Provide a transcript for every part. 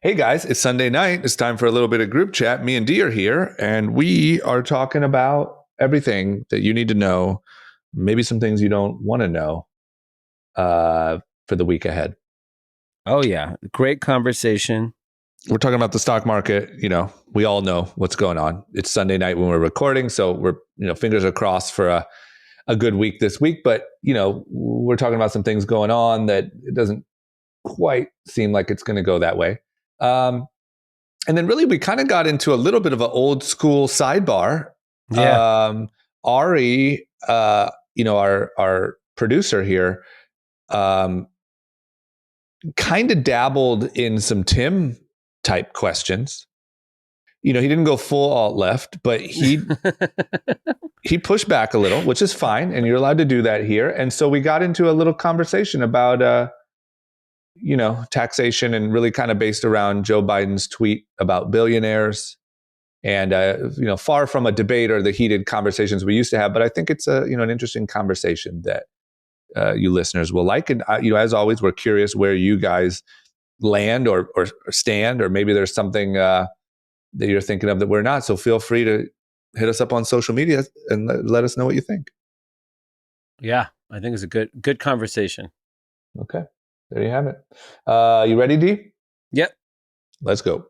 Hey guys, it's Sunday night. It's time for a little bit of group chat. Me and Dee are here, and we are talking about everything that you need to know, maybe some things you don't want to know for the week ahead. Oh, yeah. Great conversation. We're talking about the stock market. You know, we all know what's going on. It's Sunday night when we're recording, so we're, fingers are crossed for a good week this week. But, we're talking about some things going on that it doesn't quite seem like it's going to go that way. And then really we kind of got into a little bit of an old school sidebar. Yeah. Ari, our producer here, kind of dabbled in some Tim type questions. He didn't go full alt left, but he pushed back a little, which is fine. And you're allowed to do that here. And so we got into a little conversation about, taxation, and really kind of based around Joe Biden's tweet about billionaires, and far from a debate or the heated conversations we used to have. But I think it's an interesting conversation that you listeners will like. And as always, we're curious where you guys land or stand, or maybe there's something that you're thinking of that we're not. So feel free to hit us up on social media and let us know what you think. Yeah, I think it's a good conversation. Okay. There you have it. You ready, Dee? Yep. Let's go.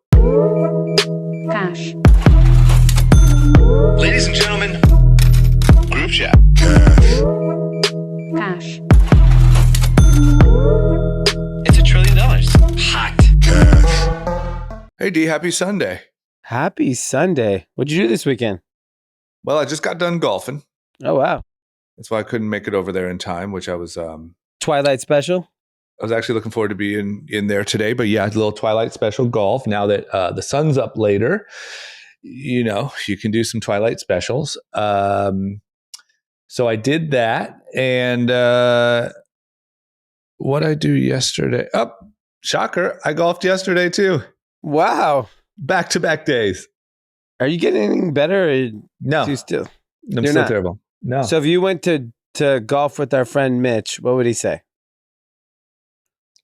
Cash. Ladies and gentlemen, group chat. Cash. It's $1 trillion. Hot. Hey, Dee, happy Sunday. Happy Sunday. What'd you do this weekend? Well, I just got done golfing. Oh, wow. That's why I couldn't make it over there in time, which I was... Twilight special? I was actually looking forward to being in there today. But yeah, a little Twilight special golf. Now that the sun's up later, you can do some Twilight specials. So I did that. And what I do yesterday... Oh, shocker. I golfed yesterday too. Wow. Back-to-back days. Are you getting anything better? Or No. I'm still terrible. No. So if you went to golf with our friend Mitch, what would he say?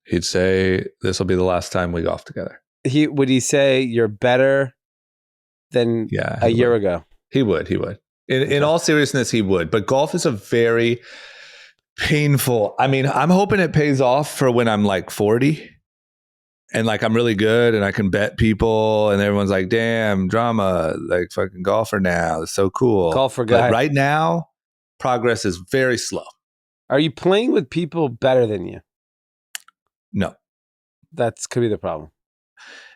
He'd say, this will be the last time we golf together. Would he say you're better than a year ago? He would. In all seriousness, he would. But golf is a very painful. I mean, I'm hoping it pays off for when I'm like 40 and like I'm really good and I can bet people and everyone's like, damn, drama, like fucking golfer now. It's so cool. Golfer guy. But right now, progress is very slow. Are you playing with people better than you? No. That could be the problem.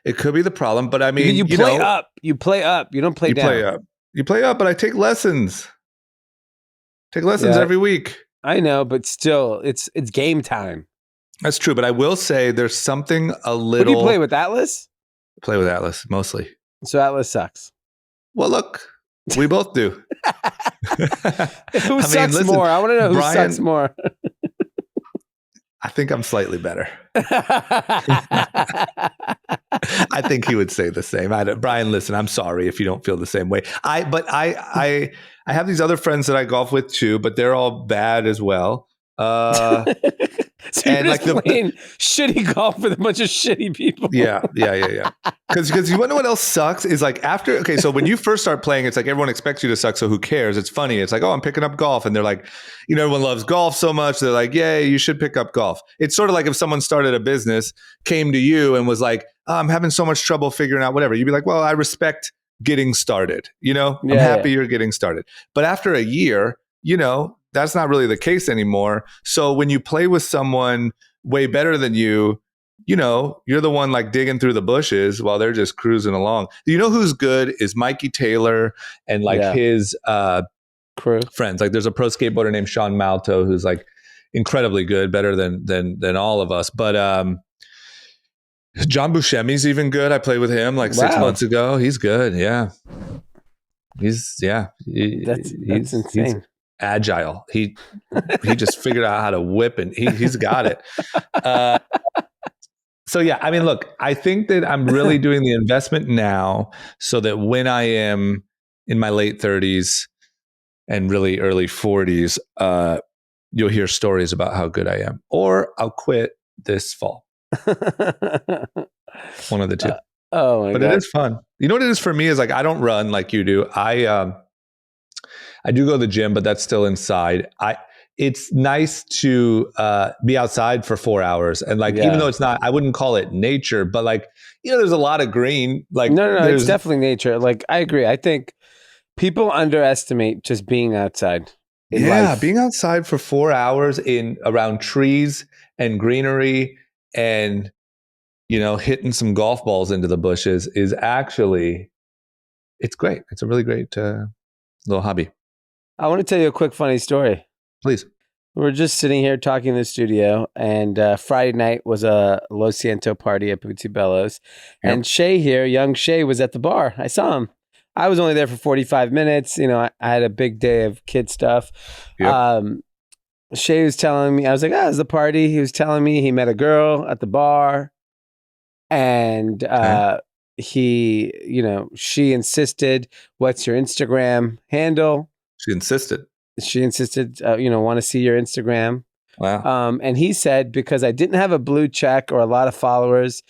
It could be the problem, but I mean, you play up. You play up. You don't play down. You play up, but I take lessons. Every week. I know, but still, it's game time. That's true, but I will say there's something a little... What do you play with, Atlas? Play with Atlas, mostly. So Atlas sucks. Well, look, we both do. Who sucks more? I want to know who sucks more. I think I'm slightly better. I think he would say the same. Brian, listen, I'm sorry if you don't feel the same way. I have these other friends that I golf with too, but they're all bad as well. So you're just playing shitty golf with a bunch of shitty people. Yeah. Because you want to know what else sucks is like so when you first start playing, it's like everyone expects you to suck, so who cares? It's funny. It's like, oh, I'm picking up golf. And they're like, everyone loves golf so much. They're like, yay, you should pick up golf. It's sort of like if someone started a business, came to you and was like, oh, I'm having so much trouble figuring out whatever. You'd be like, well, I respect getting started. I'm happy you're getting started. But after a year, that's not really the case anymore. So when you play with someone way better than you, you're the one like digging through the bushes while they're just cruising along. Who's good is Mikey Taylor and his crew friends. Like there's a pro skateboarder named Sean Malto who's like incredibly good, better than all of us. But John Buscemi's even good. I played with him like 6 months ago. He's good. Yeah. That's insane. He's agile. He just figured out how to whip, and he's got it. So yeah, I mean, look, I think that I'm really doing the investment now so that when I am in my late 30s and really early 40s, you'll hear stories about how good I am, or I'll quit this fall. One of the two. Oh my But God. it is fun. You know what it is for me is like I don't run like you do. I do go to the gym, but that's still inside. It's nice to be outside for 4 hours, and like even though it's not, I wouldn't call it nature, but like there's a lot of green. Like No, it's definitely nature. Like I agree. I think people underestimate just being outside. Life. Being outside for 4 hours in around trees and greenery, and hitting some golf balls into the bushes is actually, it's great. It's a really great little hobby. I want to tell you a quick funny story. Please. We're just sitting here talking in the studio, and Friday night was a Lo Siento party at Bootsy Bellows. Yep. And Shay here, young Shay, was at the bar. I saw him. I was only there for 45 minutes. I had a big day of kid stuff. Yep. Shay was telling me, I was like, it was the party. He was telling me he met a girl at the bar, and she insisted, what's your Instagram handle? She insisted, want to see your Instagram. Wow. And he said, because I didn't have a blue check or a lot of followers,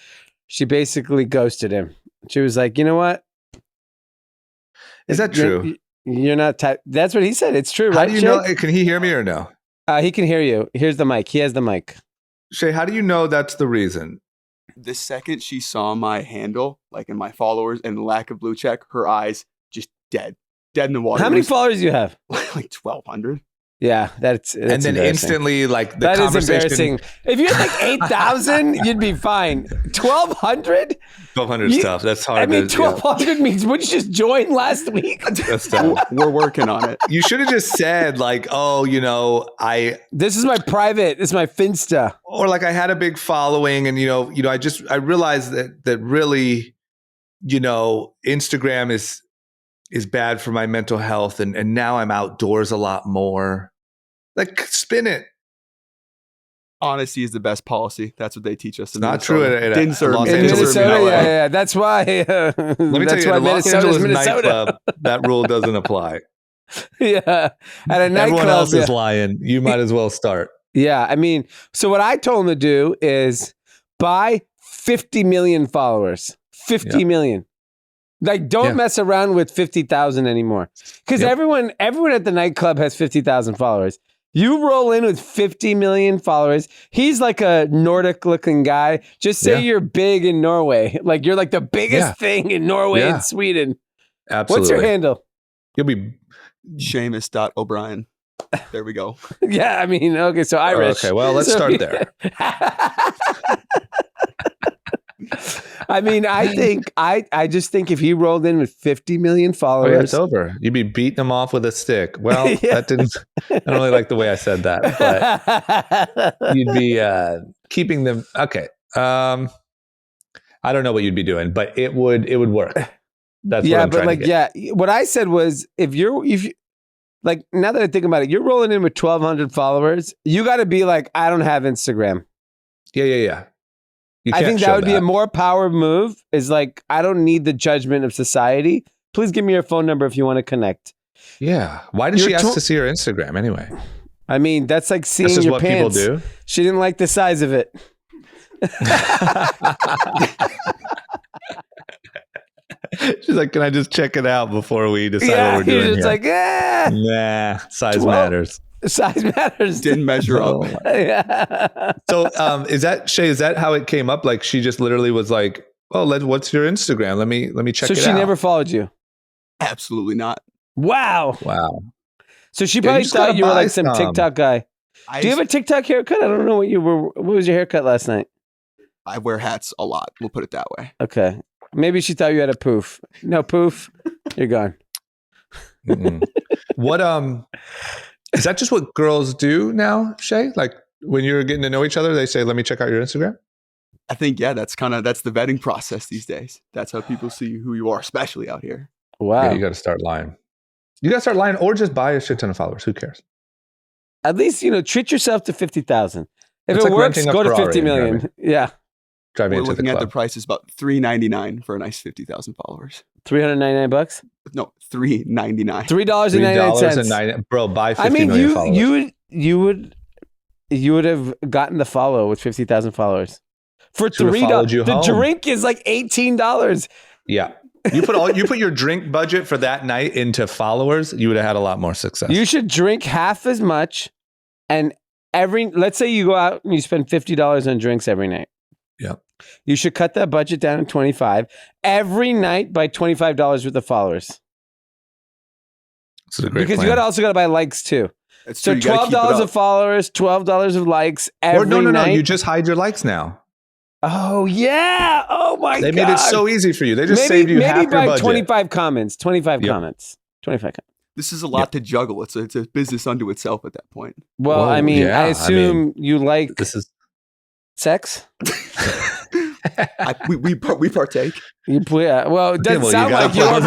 she basically ghosted him. She was like, you know what? Is that true? You're not that's what he said. It's true, How right? do you know? Can he hear me or no? He can hear you. Here's the mic. He has the mic. Shay, how do you know that's the reason? The second she saw my handle, like in my followers and lack of blue check, her eyes just dead in the water. How many followers do you have? Like 1,200. Yeah, that's and then instantly, like the that conversation. Is embarrassing. If you had like 8,000, you'd be fine. 1,200? 1,200 is tough. That's hard. I mean, 1,200 means would you just join last week? That's tough. We're working on it. You should have just said like, oh, this is my private. This is my Finsta. Or like I had a big following, and I realized that really, Instagram is bad for my mental health, and now I'm outdoors a lot more. Like, spin it. Honesty is the best policy. That's what they teach us. It's not true. Didn't serve Los me. In Angeles, Minnesota, yeah. That's why. Let me tell you, at Los Angeles nightclub, that rule doesn't apply. Yeah, at a nightclub, everyone else is lying. You might as well start. Yeah, I mean, so what I told him to do is buy 50 million followers. 50 million. Like, don't mess around with 50,000 anymore. Because everyone at the nightclub has 50,000 followers. You roll in with 50 million followers. He's like a Nordic looking guy. Just say you're big in Norway. Like, you're like the biggest thing in Norway and Sweden. Absolutely. What's your handle? You'll be Seamus.O'Brien. There we go. Yeah, I mean, okay, so Irish. Okay, well, let's start there. I mean, I just think if he rolled in with 50 million followers, it's over. You'd be beating him off with a stick. Well, that didn't. I don't really like the way I said that, but you'd be keeping them. Okay, I don't know what you'd be doing, but it would work. That's what I'm trying to get. What I said was if you like, now that I think about it, you're rolling in with 1,200 followers. You got to be like, I don't have Instagram. Yeah. I think that would be a more power move. Is like, I don't need the judgment of society. Please give me your phone number if you want to connect. Yeah. Why did she ask to see your Instagram anyway? I mean, that's like seeing your what pants. People do. She didn't like the size of it. She's like, can I just check it out before we decide what we're doing? It's like, nah, size matters. Size matters. Didn't measure up. So, is that how it came up? Like, she just literally was like, "Oh, what's your Instagram? Let me check it out." So she never followed you? Absolutely not. Wow. So she probably you thought you were like some TikTok guy. Do you have a TikTok haircut? I don't know what you were. What was your haircut last night? I wear hats a lot. We'll put it that way. Okay. Maybe she thought you had a poof. No poof. You're gone. What is that just what girls do now, Shay? Like when you're getting to know each other, they say, "Let me check out your Instagram." I think that's the vetting process these days. That's how people see who you are, especially out here. Wow. Yeah, you got to start lying. Or just buy a shit ton of followers. Who cares? At least, treat yourself to 50,000. If it works, go to 50 million. Yeah. We're looking at the prices about $3.99 for a nice 50,000 followers. $399? No, $3.99. $3.99. Bro, buy 50 million followers. You would have gotten the follow with 50,000 followers For Should've $3. followed you The home. drink is like $18. Yeah. You put your drink budget for that night into followers, you would have had a lot more success. You should drink half as much, and let's say you go out and you spend $50 on drinks every night. Yeah. You should cut that budget down to $25 every night by $25 worth of followers. This is a great Because plan. you also got to buy likes too. That's So true. You gotta keep it $12 up. of followers, $12 of likes every Or no, night. you just hide your likes now. Oh yeah! Oh my god! They made it so easy for you. They just saved you half maybe your by budget. 25 comments. 25 Yep. comments. 25 comments. This is a lot to juggle. It's a business unto itself at that point. Well, Whoa, I mean, yeah, I I assume you like This is sex. We partake. Well, it doesn't sound like you are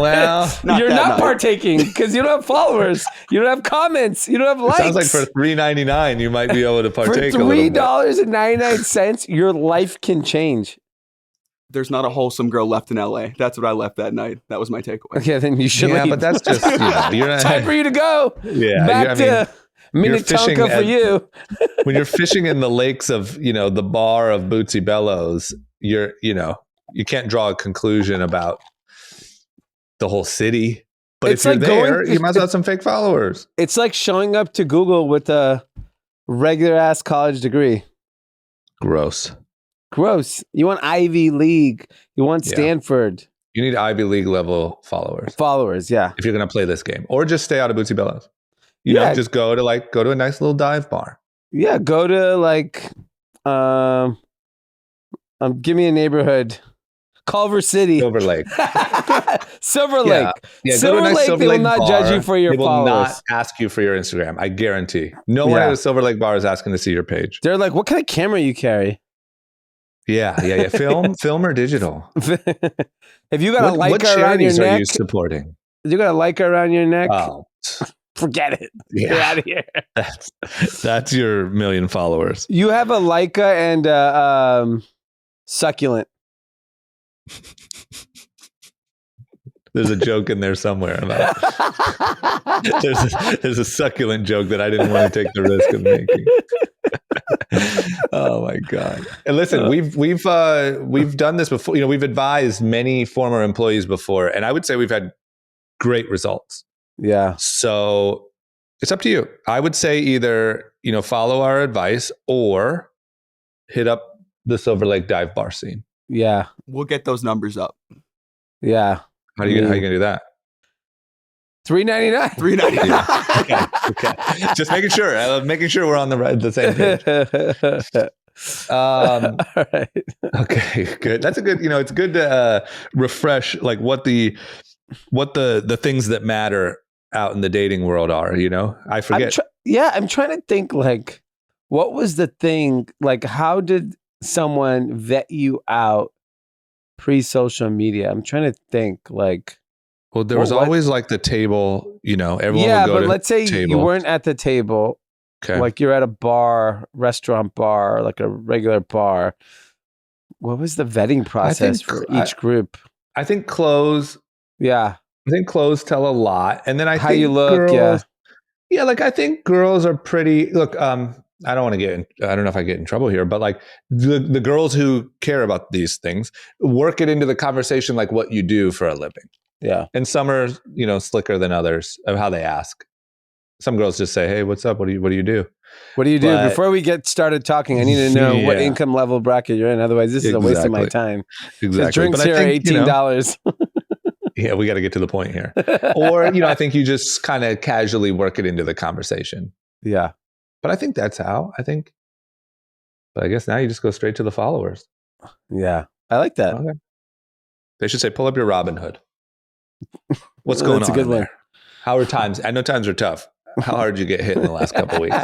Well, Not You're that not night. partaking because you don't have followers. You don't have comments. You don't have it likes. sounds like for $3.99 you might be able to For partake a little bit. $3.99, your life can change. There's not a wholesome girl left in LA. That's what I left that night. That was my takeaway. Okay, then you should Yeah, leave. but that's just you're not, time for you to go. yeah. Back to fishing Minnetonka for at- you. when you're fishing in the lakes of the bar of Bootsy Bellows, you can't draw a conclusion about the whole city. But It's if you're like there, going- you might as well have some fake followers. It's like showing up to Google with a regular ass college degree. Gross. Gross. You want Ivy League. You want Yeah. Stanford. You need Ivy League level followers Followers, yeah. if you're going to play this game, or just stay out of Bootsy Bellows. Yeah. Just go to a nice little dive bar. Yeah, go to like give me a neighborhood. Culver City. Silver Lake. Silver Yeah. Lake. Yeah, Silver go to a nice Lake, Silver they will Lake not bar. judge you for your They will followers. not ask you for your Instagram. I guarantee. No one Yeah. at a Silver Lake bar is asking to see your page. They're like, what kind of camera you carry? Yeah. Film or digital. If you got a What Leica around your charities are neck, you supporting? you got a Leica around your neck, Oh, forget it. Get yeah. out of here. That's your million followers. You have a Leica and succulent. There's a joke in there somewhere about there's a succulent joke that I didn't want to take the risk of making. Oh my god! And listen, we've done this before. We've advised many former employees before, and I would say we've had great results. Yeah. So it's up to you. I would say either follow our advice or hit up the Silver Lake dive bar scene. Yeah. We'll get those numbers up. Yeah. How are you gonna do that? $3.99. $3.99. Okay. Just making sure we're on the same page. All right. Okay, good. That's a good. It's good to refresh like what the things that matter out in the dating world are. I forget. I'm trying to think like, what was the thing? Like, how did someone vet you out pre-social media? I'm trying to think like. Well, there was always like the table. Everyone would go but to let's say table. you weren't at the table. Okay. Like you're at a restaurant bar, like a regular bar. What was the vetting process for each group? I think clothes. Yeah. I think clothes tell a lot, and then I How think you look, girls, yeah. Like I think girls are pretty. Look, I don't want to get in, I don't know if I get in trouble here, but like the girls who care about these things work it into the conversation, like what you do for a living. Yeah. And some are, slicker than others of how they ask. Some girls just say, "Hey, what's up? What do you do?" What do you do? But- Before we get started talking, I need to know what Yeah. income level bracket you're in. Otherwise, this is a waste of my time. Exactly. The drinks But I here think, are $18. yeah, we got to get to the point here. Or, I think you just kind of casually work it into the conversation. Yeah. But I think that's how. But I guess now you just go straight to the followers. Yeah. I like that. Okay. They should say, pull up your Robinhood. What's going That's on? a good in one. there? How are times? I know times are tough. How hard did you get hit in the last couple of weeks?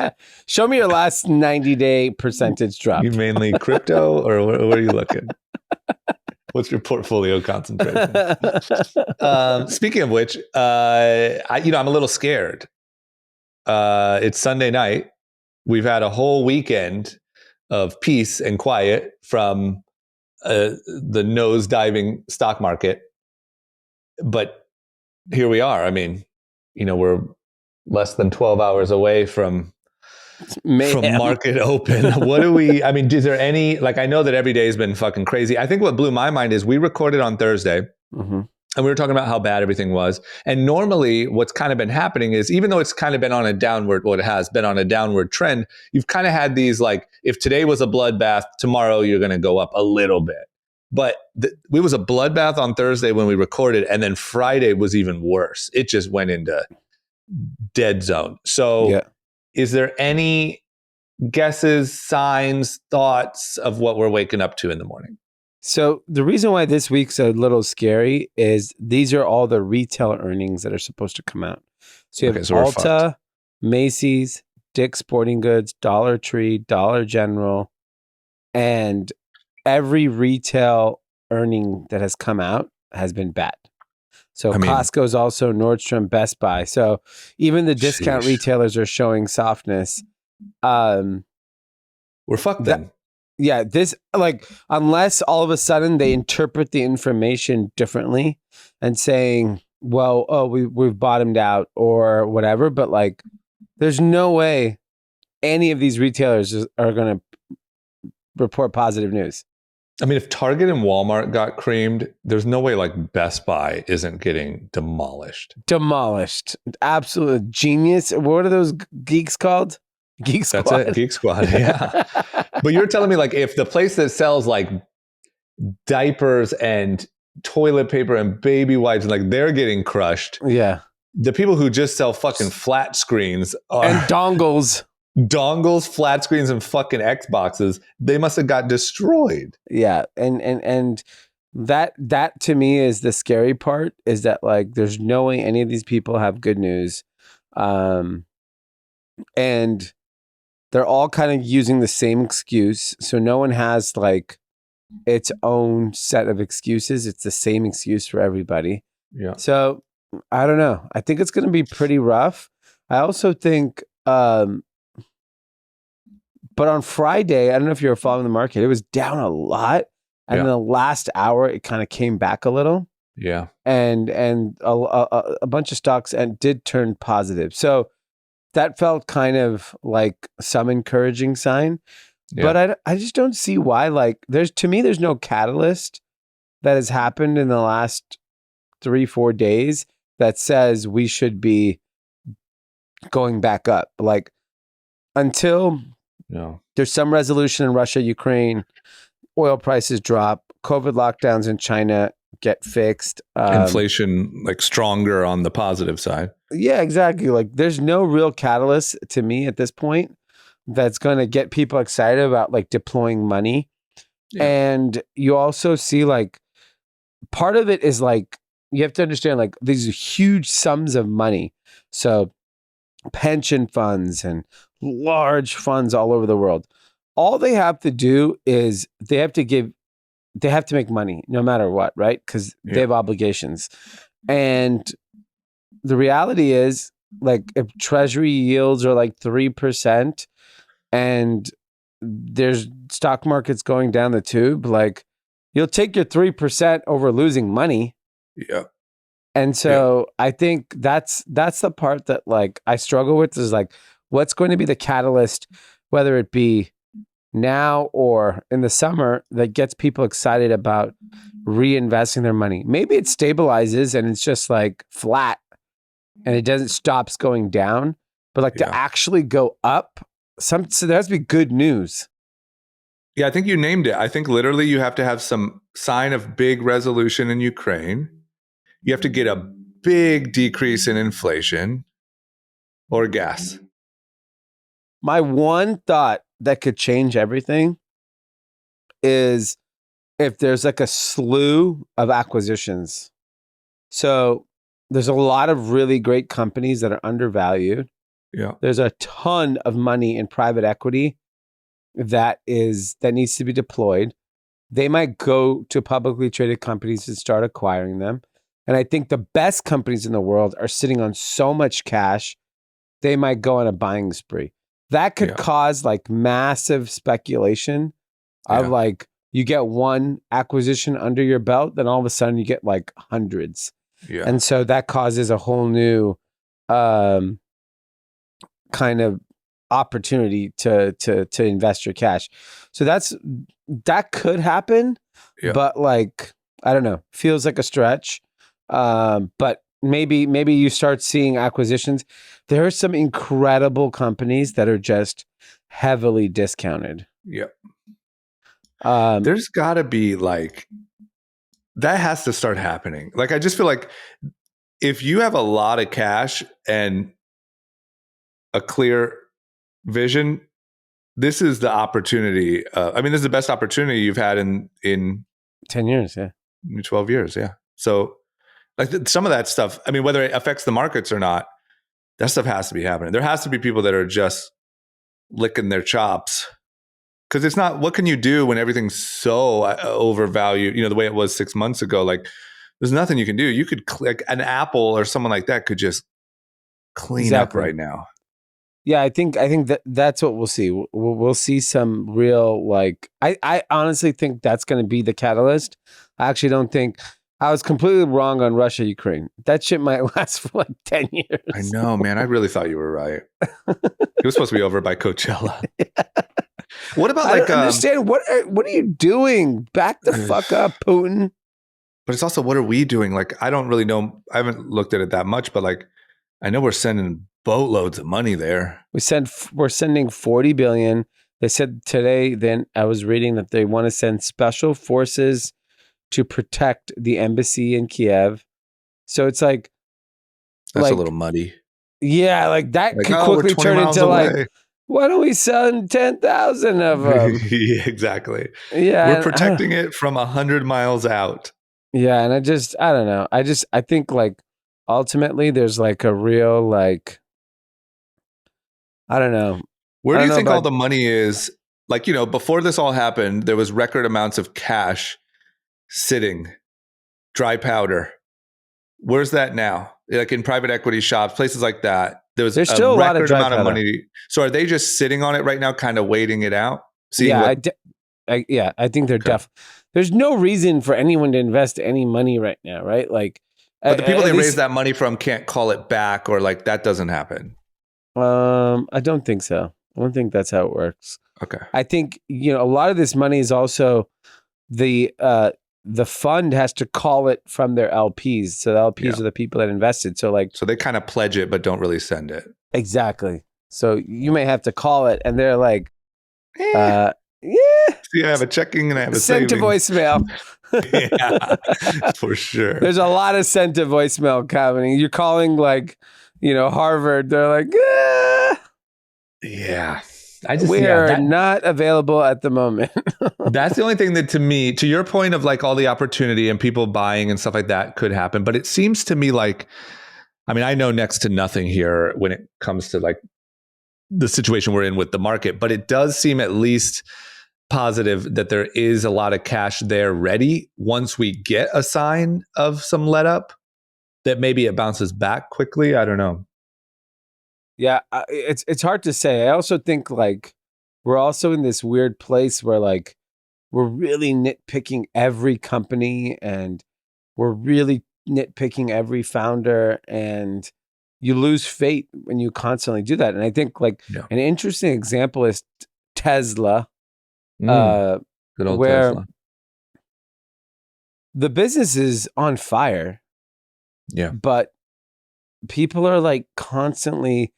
Show me your last 90-day percentage drop. You mainly crypto, or where are you looking? What's your portfolio concentration? Speaking of which, I'm a little scared. It's Sunday night. We've had a whole weekend of peace and quiet from the nose-diving stock market. But here we are. I mean, we're less than 12 hours away from Mayhem. market open. What do we, I mean, is there any, like, I know that every day has been fucking crazy. I think what blew my mind is we recorded on Thursday Mm-hmm. and we were talking about how bad everything was. And normally what's kind of been happening is, even though it's kind of been on a downward, well, it has been on a downward trend, you've kind of had these, like, if today was a bloodbath, tomorrow you're going to go up a little bit. But it was a bloodbath on Thursday when we recorded, and then Friday was even worse. It just went into dead zone. So is there any guesses, signs, thoughts of what we're waking up to in the morning? So the reason why this week's a little scary is these are all the retail earnings that are supposed to come out. So you have Ulta, Macy's, Dick's Sporting Goods, Dollar Tree, Dollar General, and every retail earning that has come out has been bad. So Costco's also, Nordstrom, Best Buy. So even the discount retailers are showing softness. We're fucked then. Yeah, this, like, unless all of a sudden they interpret the information differently and saying, well, oh, we've bottomed out or whatever, but like, there's no way any of these retailers are going to report positive news. I mean, if Target and Walmart got creamed, there's no way like Best Buy isn't getting demolished. Absolute genius. What are those geeks called? Geek Squad. That's it. Geek Squad. Yeah. But you're telling me, like, if the place that sells like diapers and toilet paper and baby wipes, and like they're getting crushed. Yeah. The people who just sell fucking flat screens and dongles, flat screens, and fucking Xboxes, they must have got destroyed. Yeah. And that to me is the scary part, is that like there's no way any of these people have good news. And they're all kind of using the same excuse. So no one has like its own set of excuses. It's the same excuse for everybody. Yeah. So I don't know. I think it's going to be pretty rough. I also think, but on Friday, I don't know if you're following the market, it was down a lot. And in the last hour, it kind of came back a little. Yeah. And a bunch of stocks did turn positive. So that felt kind of like some encouraging sign. Yeah. But I just don't see why. Like, there's no catalyst that has happened in the last 3-4 days that says we should be going back up. Like, until there's some resolution in Russia, Ukraine, oil prices drop, COVID lockdowns in China get fixed, inflation like stronger on the positive side. Yeah, exactly. Like, there's no real catalyst to me at this point that's going to get people excited about like deploying money. Yeah. And you also see like part of it is like, you have to understand like these huge sums of money. So pension funds and large funds all over the world, all they have to do is they have to make money no matter what, right? Because they have obligations. And the reality is, like, if treasury yields are like 3% and there's stock markets going down the tube, like, you'll take your 3% over losing money. Yeah. And so I think that's the part that like I struggle with, is like, what's going to be the catalyst, whether it be now or in the summer, that gets people excited about reinvesting their money. Maybe it stabilizes and it's just like flat and it doesn't stops going down, but like to actually go up, so there has to be good news. Yeah, I think you named it. I think literally you have to have some sign of big resolution in Ukraine. You have to get a big decrease in inflation or gas. My one thought that could change everything is if there's like a slew of acquisitions. So there's a lot of really great companies that are undervalued. Yeah. There's a ton of money in private equity that needs to be deployed. They might go to publicly traded companies and start acquiring them. And I think the best companies in the world are sitting on so much cash, they might go on a buying spree. That could cause like massive speculation of like, you get one acquisition under your belt, then all of a sudden you get like hundreds. Yeah. And so that causes a whole new kind of opportunity to invest your cash. So that could happen, but like I don't know, feels like a stretch. But maybe you start seeing acquisitions. There are some incredible companies that are just heavily discounted. Yep. There's got to be like that has to start happening. Like I just feel like if you have a lot of cash and a clear vision, this is the opportunity. I mean, this is the best opportunity you've had in 10 years, 12 years, yeah. So like some of that stuff, I mean, whether it affects the markets or not, that stuff has to be happening. There has to be people that are just licking their chops. Because it's not, what can you do when everything's so overvalued, the way it was 6 months ago? Like, there's nothing you can do. You could click an Apple or someone like that could just clean up right now. Yeah, I think that's what we'll see. We'll see some real, like, I honestly think that's going to be the catalyst. I actually don't think, I was completely wrong on Russia, Ukraine. That shit might last for like 10 years. I know, man. I really thought you were right. It was supposed to be over by Coachella. What about I don't understand what are you doing? Back the fuck up, Putin. But it's also, what are we doing? Like, I don't really know. I haven't looked at it that much, but like, I know we're sending boatloads of money there. We're sending 40 billion. They said today, then I was reading that they want to send special forces to protect the embassy in Kiev. So it's like, that's a little muddy. Yeah, like that could quickly turn into like, why don't we send 10,000 of them? Yeah, exactly. Yeah, we're protecting it from 100 miles out. Yeah, and I don't know. I think like ultimately there's like a real like, I don't know. Where do you think all the money is? Like, before this all happened, there was record amounts of cash sitting, dry powder. Where's that now? Like in private equity shops, places like that. There's still a lot of dry amount powder. of money. So are they just sitting on it right now, kind of waiting it out? I think they're there's no reason for anyone to invest any money right now, right? Like, but the people they raise that money from can't call it back, or like that doesn't happen. I don't think so. I don't think that's how it works. Okay. I think, a lot of this money is also the fund has to call it from their LPs. So the LPs are the people that invested. So they kind of pledge it, but don't really send it. Exactly. So you may have to call it, and they're like, yeah. See, I have a checking and I have a send to voicemail. Yeah, for sure. There's a lot of sent to voicemail coming. You're calling like, Harvard. They're like, yeah. We are not available at the moment. That's the only thing that, to me, to your point of like all the opportunity and people buying and stuff like that could happen. But it seems to me like, I mean, I know next to nothing here when it comes to like the situation we're in with the market, but it does seem at least positive that there is a lot of cash there ready once we get a sign of some let up, that maybe it bounces back quickly. I don't know. Yeah, it's hard to say. I also think like we're also in this weird place where like we're really nitpicking every company and we're really nitpicking every founder, and you lose faith when you constantly do that. And I think like an interesting example is Tesla, Good old where Tesla. The business is on fire. Yeah, but people are like constantly,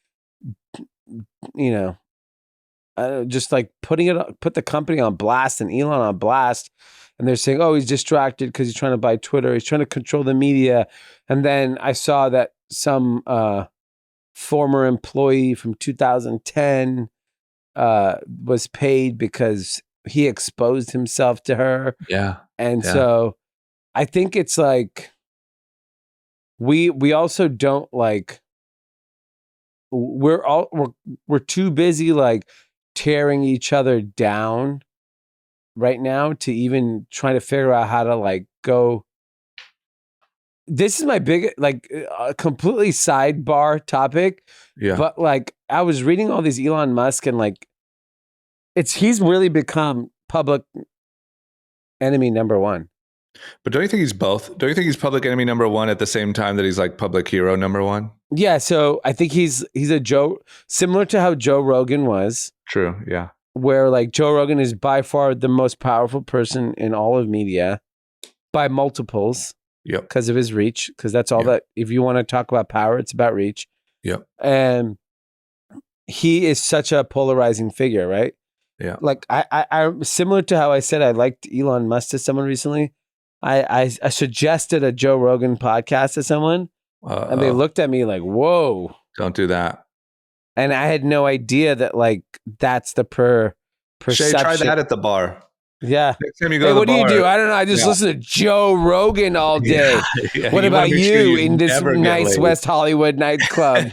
just like put the company on blast and Elon on blast, and they're saying, oh, he's distracted because he's trying to buy Twitter, he's trying to control the media. And then I saw that some former employee from 2010 was paid because he exposed himself to her. So I think it's like we also don't like, we're too busy like tearing each other down right now to even try to figure out how to like go. This is my big, like, completely sidebar topic. Yeah. But like, I was reading all these Elon Musk, and like, he's really become public enemy number one. But don't you think he's both? Don't you think he's public enemy number one at the same time that he's like public hero number one? Yeah, so I think he's a Joe, similar to how Joe Rogan was, True. Yeah. where like Joe Rogan is by far the most powerful person in all of media by multiples Yep. because of his reach. Because that's all that, if you want to talk about power, it's about reach. Yep. And he is such a polarizing figure, right? Yeah. Like I similar to how I said I liked Elon Musk to someone recently. I suggested a Joe Rogan podcast to someone, and they looked at me like, "Whoa, don't do that." And I had no idea that like that's the perception. Shay, try that at the bar. Yeah. Next time you go Hey, to the what do you bar- do? I don't know. I just listen to Joe Rogan all day. Yeah, What you about wanna make you sure in this never get nice laid. West Hollywood nightclub?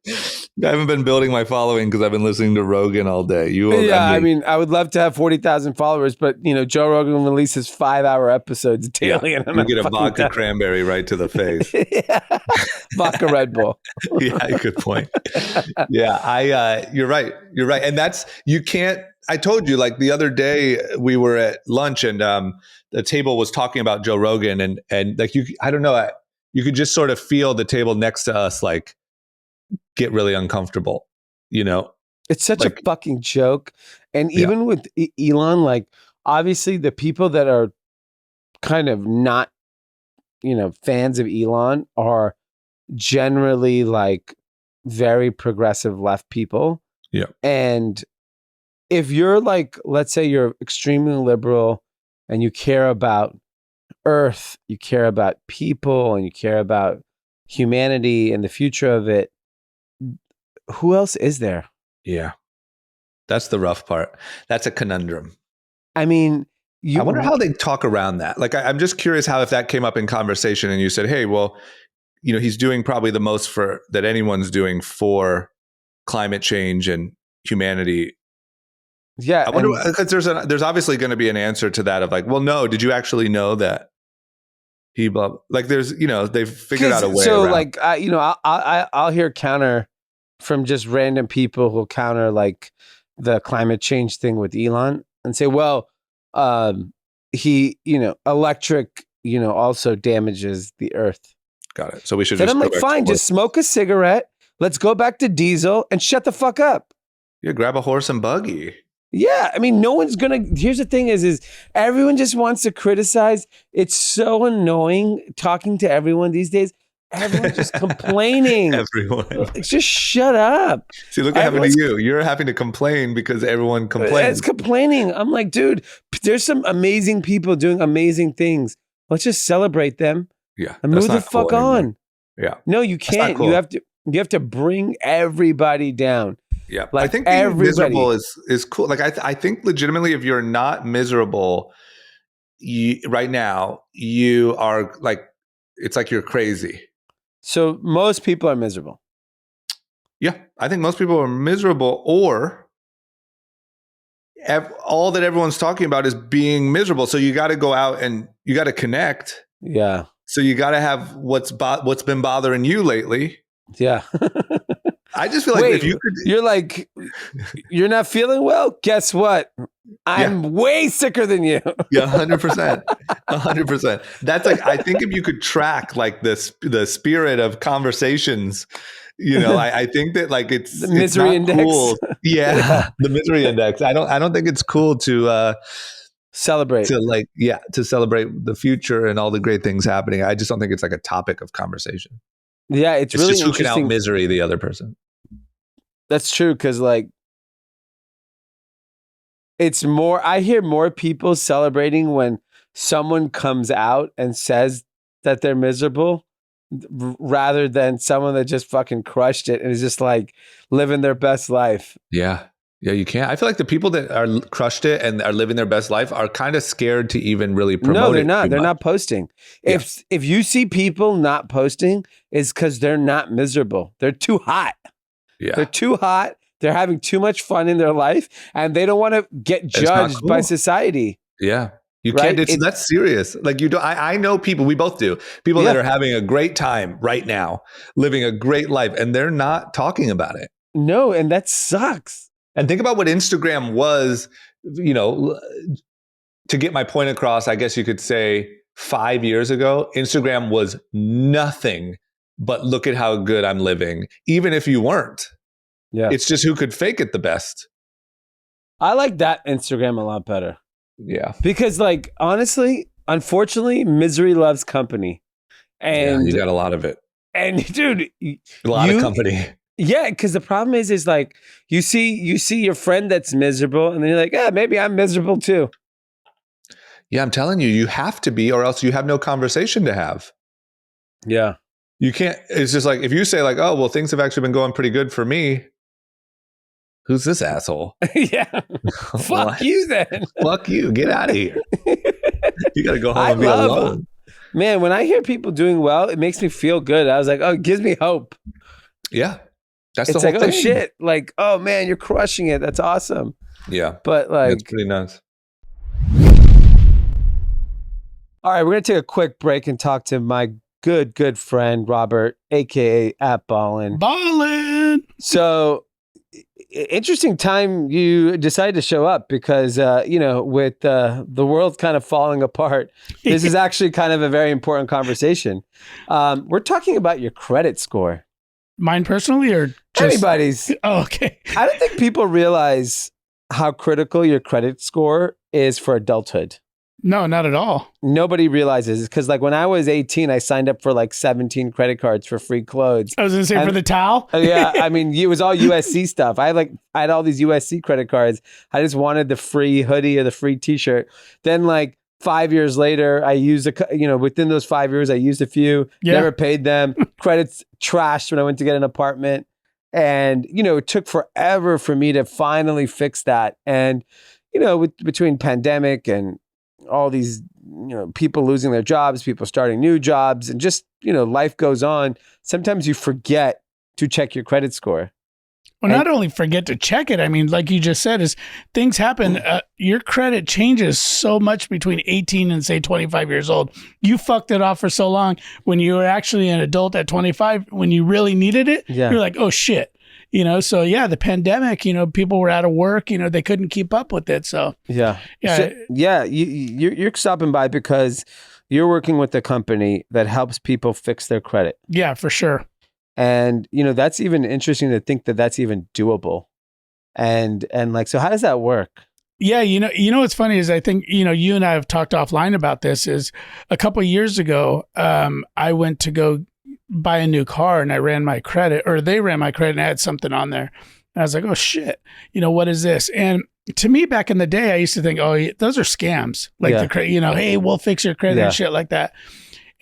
I haven't been building my following because I've been listening to Rogan all day. I mean, I would love to have 40,000 followers, but you know, Joe Rogan releases 5-hour episodes daily, and I'm you not get a fucking vodka done. cranberry right to the face. Yeah. Vodka Red Bull. Yeah, good point. Yeah, you're right. You're right. And that's, you can't, I told you, like the other day we were at lunch and the table was talking about Joe Rogan and like I don't know, you could just sort of feel the table next to us like get really uncomfortable, you know? It's such a fucking joke. And even with Elon, like obviously the people that are kind of not, you know, fans of Elon are generally like very progressive left people. Yeah. And if you're like, let's say you're extremely liberal and you care about Earth, you care about people, and you care about humanity and the future of it, who else is there? Yeah. That's the rough part. That's a conundrum. I mean, I wonder how they talk around that. Like, I'm just curious how if that came up in conversation and you said, hey, well, you know, he's doing probably the most for that anyone's doing for climate change and humanity. Yeah. I wonder because there's obviously going to be an answer to that of like, well, no, did you actually know that he like there's, you know, they've figured out a way. So around. like, you know, I'll hear counter from just random people who'll counter like the climate change thing with Elon and say, well, he, you know, electric, you know, also damages the earth. Got it. So we should Then just I'm like, fine, just smoke a cigarette. Let's go back to diesel and shut the fuck up. Yeah, grab a horse and buggy. Yeah, I mean, no one's gonna. Here's the thing: is everyone just wants to criticize. It's so annoying talking to everyone these days. Everyone's just complaining. Everyone, just shut up. See, look what happened to you. You're having to complain because everyone complains. It's complaining. I'm like, dude, there's some amazing people doing amazing things. Let's just celebrate them. Yeah, and move the fuck on. Yeah, no, you can't. Cool. You have to bring everybody down. Yeah, like I think being miserable is cool. Like I think legitimately, if you're not miserable right now, you are like, it's like you're crazy. So most people are miserable. Yeah, I think most people are miserable, or all that everyone's talking about is being miserable. So you got to go out and you got to connect. Yeah. So you got to have what's been bothering you lately. Yeah. I just feel like if you could, you're like, you're not feeling well. Guess what? I'm way sicker than you. Yeah, 100%, 100%. That's like, I think if you could track like the spirit of conversations, you know, I think that like it's the misery it's not index. Cool. Yeah, the misery index. I don't think it's cool to celebrate to celebrate the future and all the great things happening. I just don't think it's like a topic of conversation. Yeah, it's really just who can interesting. out misery the other person. That's true, because like it's more. I hear more people celebrating when someone comes out and says that they're miserable, rather than someone that just fucking crushed it and is just like living their best life. Yeah. Yeah, you can't. I feel like the people that are crushed it and are living their best life are kind of scared to even really promote it. No, they're not. They're not posting. If you see people not posting, it's because they're not miserable. They're too hot. Yeah. They're too hot. They're having too much fun in their life, and they don't want to get judged by society. Yeah. You can't. That's serious. Like you don't. I know people. We both do. People that are having a great time right now, living a great life, and they're not talking about it. No, and that sucks. And think about what Instagram was, you know, to get my point across, I guess you could say 5 years ago, Instagram was nothing but look at how good I'm living, even if you weren't. Yeah. It's just who could fake it the best. I like that Instagram a lot better. Yeah. Because like, honestly, unfortunately, misery loves company. And you got a lot of it. And dude, A lot of company. Yeah, because the problem is like you see your friend that's miserable, and then you're like, yeah, maybe I'm miserable too. Yeah, I'm telling you, you have to be, or else you have no conversation to have. Yeah. You can't, it's just like, if you say like, oh, well, things have actually been going pretty good for me. Who's this asshole? Yeah. Fuck you then. Fuck you. Get out of here. You got to go home and be alone. Man, when I hear people doing well, it makes me feel good. I was like, oh, it gives me hope. Yeah. That's it's the whole like, thing. oh shit. Like, oh man, you're crushing it. That's awesome. Yeah. But like, it's pretty nice. All right, we're going to take a quick break and talk to my good friend, Robert, aka at Ballin. Ballin. So, interesting time you decided to show up because, with the world kind of falling apart, this is actually kind of a very important conversation. We're talking about your credit score. Mine personally or just anybody's? Oh, okay. I don't think people realize how critical your credit score is for adulthood. No, not at all. Nobody realizes because like when I was 18, I signed up for like 17 credit cards for free clothes. I was going to say for the towel. Yeah. I mean, it was all USC stuff. I had all these USC credit cards. I just wanted the free hoodie or the free t-shirt. Then like 5 years later, I used within those 5 years, I used a few, never paid them. Credits trashed when I went to get an apartment. And, it took forever for me to finally fix that. And, between pandemic and all these, people losing their jobs, people starting new jobs, and just, life goes on. Sometimes you forget to check your credit score. Well, not only forget to check it. I mean, like you just said, is things happen. Your credit changes so much between 18 and say 25 years old. You fucked it off for so long. When you were actually an adult at 25, when you really needed it, you're like, oh shit. So yeah, the pandemic, people were out of work, they couldn't keep up with it. So yeah. You're stopping by because you're working with a company that helps people fix their credit. Yeah, for sure. And, that's even interesting to think that that's even doable. And like, so how does that work? Yeah. What's funny is I think, you and I have talked offline about this is a couple of years ago, I went to go buy a new car and I ran my credit, or they ran my credit and I had something on there. And I was like, oh shit, what is this? And to me back in the day, I used to think, oh, those are scams. Like the credit, hey, we'll fix your credit and shit like that.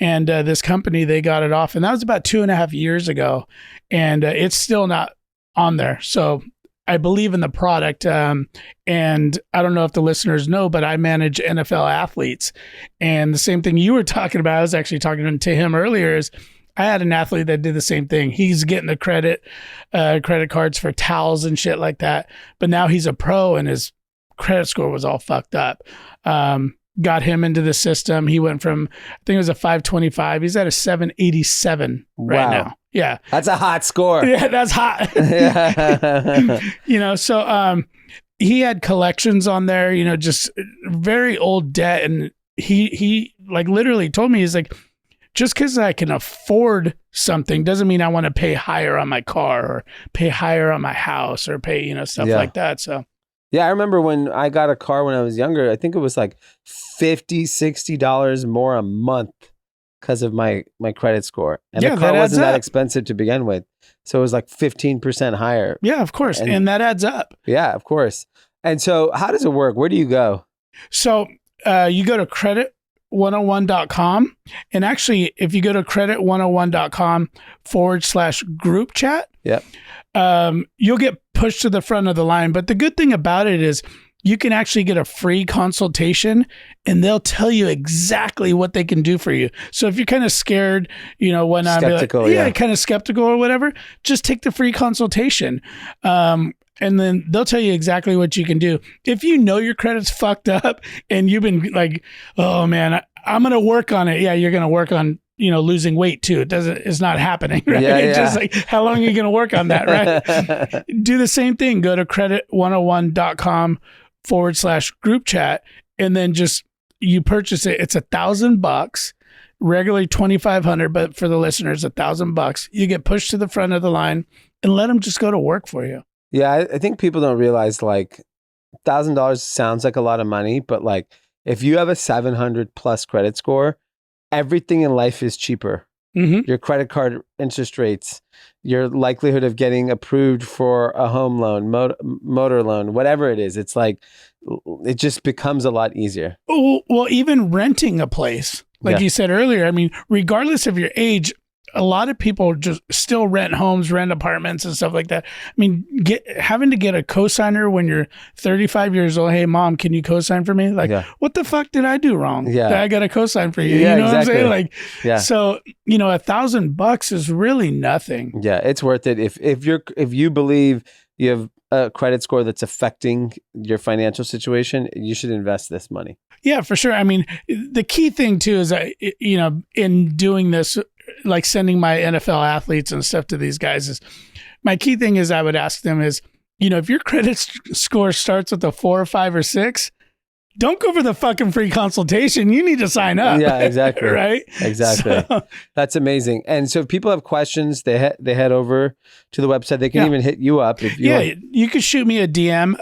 And this company, they got it off. And that was about 2.5 years ago. And it's still not on there. So I believe in the product. And I don't know if the listeners know, but I manage NFL athletes. And the same thing you were talking about, I was actually talking to him earlier, is I had an athlete that did the same thing. He's getting the credit cards for towels and shit like that. But now he's a pro and his credit score was all fucked up. Got him into the system. He went from, I think it was a 525. He's at a 787 right now. Yeah. That's a hot score. Yeah, that's hot. So he had collections on there, just very old debt. And he like literally told me, he's like, just because I can afford something doesn't mean I want to pay higher on my car or pay higher on my house or pay, stuff like that. So. Yeah, I remember when I got a car when I was younger, I think it was like $50, $60 more a month because of my credit score. And the car wasn't that expensive to begin with. So it was like 15% higher. Yeah, of course. And that adds up. Yeah, of course. And so how does it work? Where do you go? So you go to credit101.com. And actually, if you go to credit101.com/group chat, you'll get pushed to the front of the line. But the good thing about it is you can actually get a free consultation and they'll tell you exactly what they can do for you. So if you're kind of scared, whatnot, skeptical, kind of skeptical or whatever, just take the free consultation. And then they'll tell you exactly what you can do. If you know your credit's fucked up and you've been like, oh man, I'm going to work on it. Yeah, you're going to work on, losing weight too. It's not happening, right? It's just like, how long are you going to work on that, right? Do the same thing. Go to credit101.com/group chat and then just you purchase it. It's $1,000, regularly $2,500, but for the listeners, $1,000. You get pushed to the front of the line and let them just go to work for you. Yeah, I think people don't realize like $1,000 sounds like a lot of money, but like if you have a 700 plus credit score, everything in life is cheaper. Mm-hmm. Your credit card interest rates, your likelihood of getting approved for a home loan, motor loan, whatever it is, it's like it just becomes a lot easier. Well, even renting a place, like you said earlier, I mean, regardless of your age, a lot of people just still rent homes, rent apartments and stuff like that. I mean, having to get a cosigner when you're 35 years old. Hey, mom, can you cosign for me? Like, what the fuck did I do wrong? Yeah. That I got a cosign for you. Yeah, you know exactly. what I'm saying? Like, so, $1,000 is really nothing. Yeah, it's worth it. If you believe you have a credit score that's affecting your financial situation, you should invest this money. Yeah, for sure. I mean, the key thing too is that, in doing this, like sending my NFL athletes and stuff to these guys, is my key thing is I would ask them is, if your credit score starts with a 4 or 5 or 6, don't go for the fucking free consultation. You need to sign up. Yeah, exactly. Right? Exactly. So, that's amazing. And so if people have questions, they head over to the website. They can even hit you up. If you you could shoot me a DM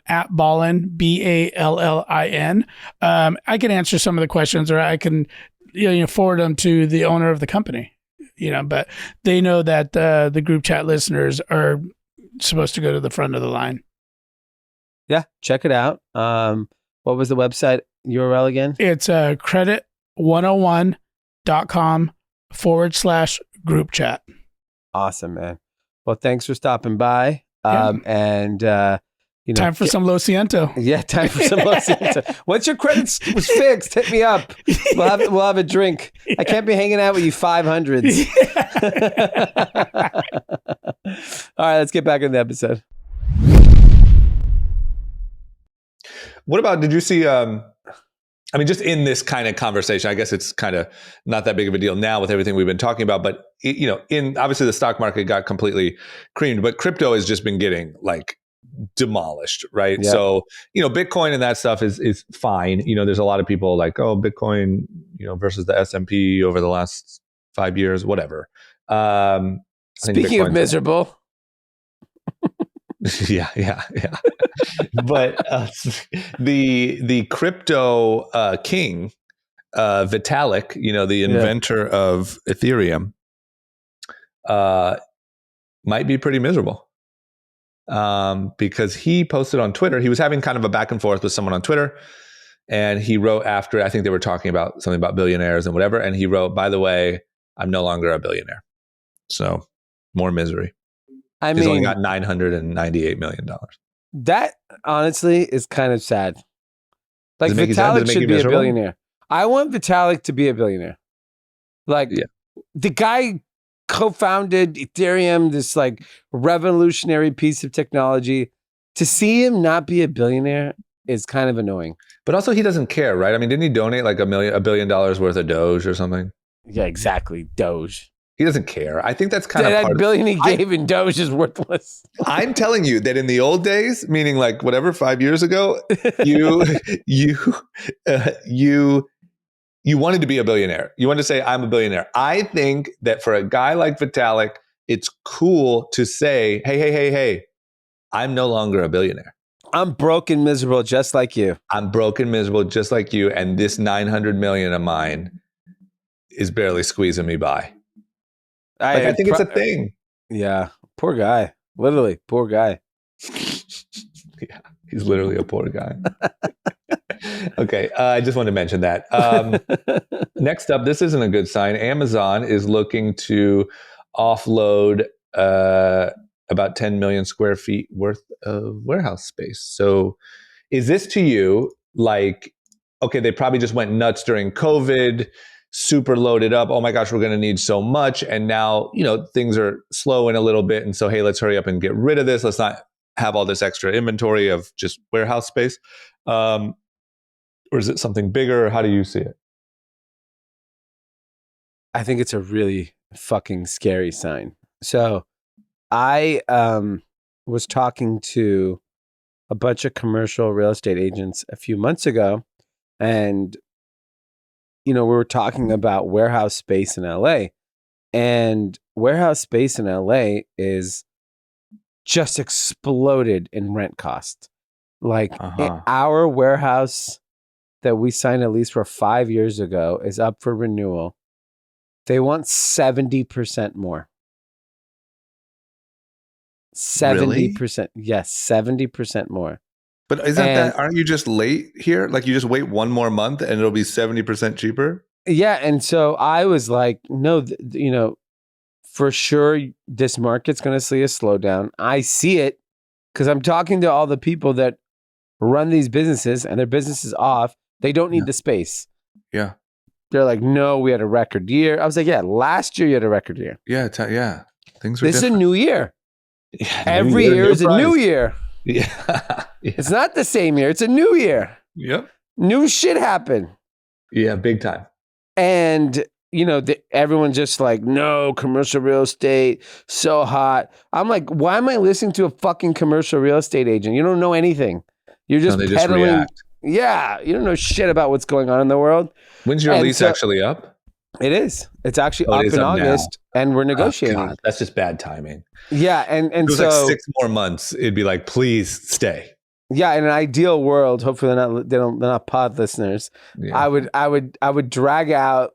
at Ballin, Ballin. I can answer some of the questions, or I can forward them to the owner of the company. But they know that the group chat listeners are supposed to go to the front of the line. Yeah, check it out. What was the website URL again? It's credit101.com/group chat. Awesome, man. Well, thanks for stopping by. And time for some Lo Siento. Yeah, time for some Lo Siento. Once your credit was fixed, hit me up. We'll have a drink. Yeah. I can't be hanging out with you 500s. All right, let's get back into the episode. What about, did you see, just in this kind of conversation, I guess it's kind of not that big of a deal now with everything we've been talking about, but in obviously the stock market got completely creamed, but crypto has just been getting like demolished, right? Yep. So, Bitcoin and that stuff is fine. There's a lot of people like, oh, Bitcoin, versus the S&P over the last 5 years, whatever. Speaking of miserable. Yeah. But the crypto king, Vitalik, the inventor of Ethereum, might be pretty miserable. Because he posted on Twitter, he was having kind of a back and forth with someone on Twitter, and he wrote after, I think they were talking about something about billionaires and whatever, and he wrote, by the way, I'm no longer a billionaire. So more misery. He's only got $998 million. That honestly is kind of sad. Like Vitalik should be a billionaire. I want Vitalik to be a billionaire. Like the guy co-founded Ethereum, this like revolutionary piece of technology. To see him not be a billionaire is kind of annoying. But also he doesn't care, right? I mean, didn't he donate like $1 billion worth of Doge or something? Yeah, exactly. Doge. He doesn't care. I think that's kind of that billion he gave in Doge is worthless. I'm telling you that in the old days, meaning like whatever 5 years ago, you wanted to be a billionaire. You wanted to say, I'm a billionaire. I think that for a guy like Vitalik, it's cool to say, hey, I'm no longer a billionaire. I'm broke and miserable just like you. I'm broke and miserable just like you. And this 900 million of mine is barely squeezing me by. I think it's a thing. Yeah. Poor guy. Literally, poor guy. Yeah, he's literally a poor guy. Okay, I just wanted to mention that. Next up, this isn't a good sign. Amazon is looking to offload about 10 million square feet worth of warehouse space. So is this to you like, okay, they probably just went nuts during COVID, super loaded up. Oh my gosh, we're going to need so much. And now, things are slowing a little bit. And so, hey, let's hurry up and get rid of this. Let's not have all this extra inventory of just warehouse space. Or is it something bigger? How do you see it? I think it's a really fucking scary sign. So I was talking to a bunch of commercial real estate agents a few months ago, And, we were talking about warehouse space in LA, and warehouse space in LA is just exploded in rent cost. Like our warehouse that we signed a lease for 5 years ago is up for renewal. They want 70% more. 70%. Yes, 70% more. But aren't you just late here? Like you just wait one more month and it'll be 70% cheaper? Yeah. And so I was like, no, for sure this market's going to see a slowdown. I see it because I'm talking to all the people that run these businesses and their business is off. They don't need the space. Yeah. They're like, no, we had a record year. I was like, yeah, last year you had a record year. Yeah. Things are This different. is a new year. Yeah, Every year is a new year. Yeah. It's not the same year. It's a new year. Yep. New shit happened. Yeah, big time. And, everyone's just like, no, commercial real estate, so hot. I'm like, why am I listening to a fucking commercial real estate agent? You don't know anything. You're just peddling. React. Yeah, you don't know shit about what's going on in the world. When's your lease actually up? It is. It's actually up in August, and we're negotiating. God, that's just bad timing. Yeah, and it was so like 6 more months. It'd be like, please stay. Yeah, in an ideal world, hopefully they're not pod listeners. Yeah. I would drag out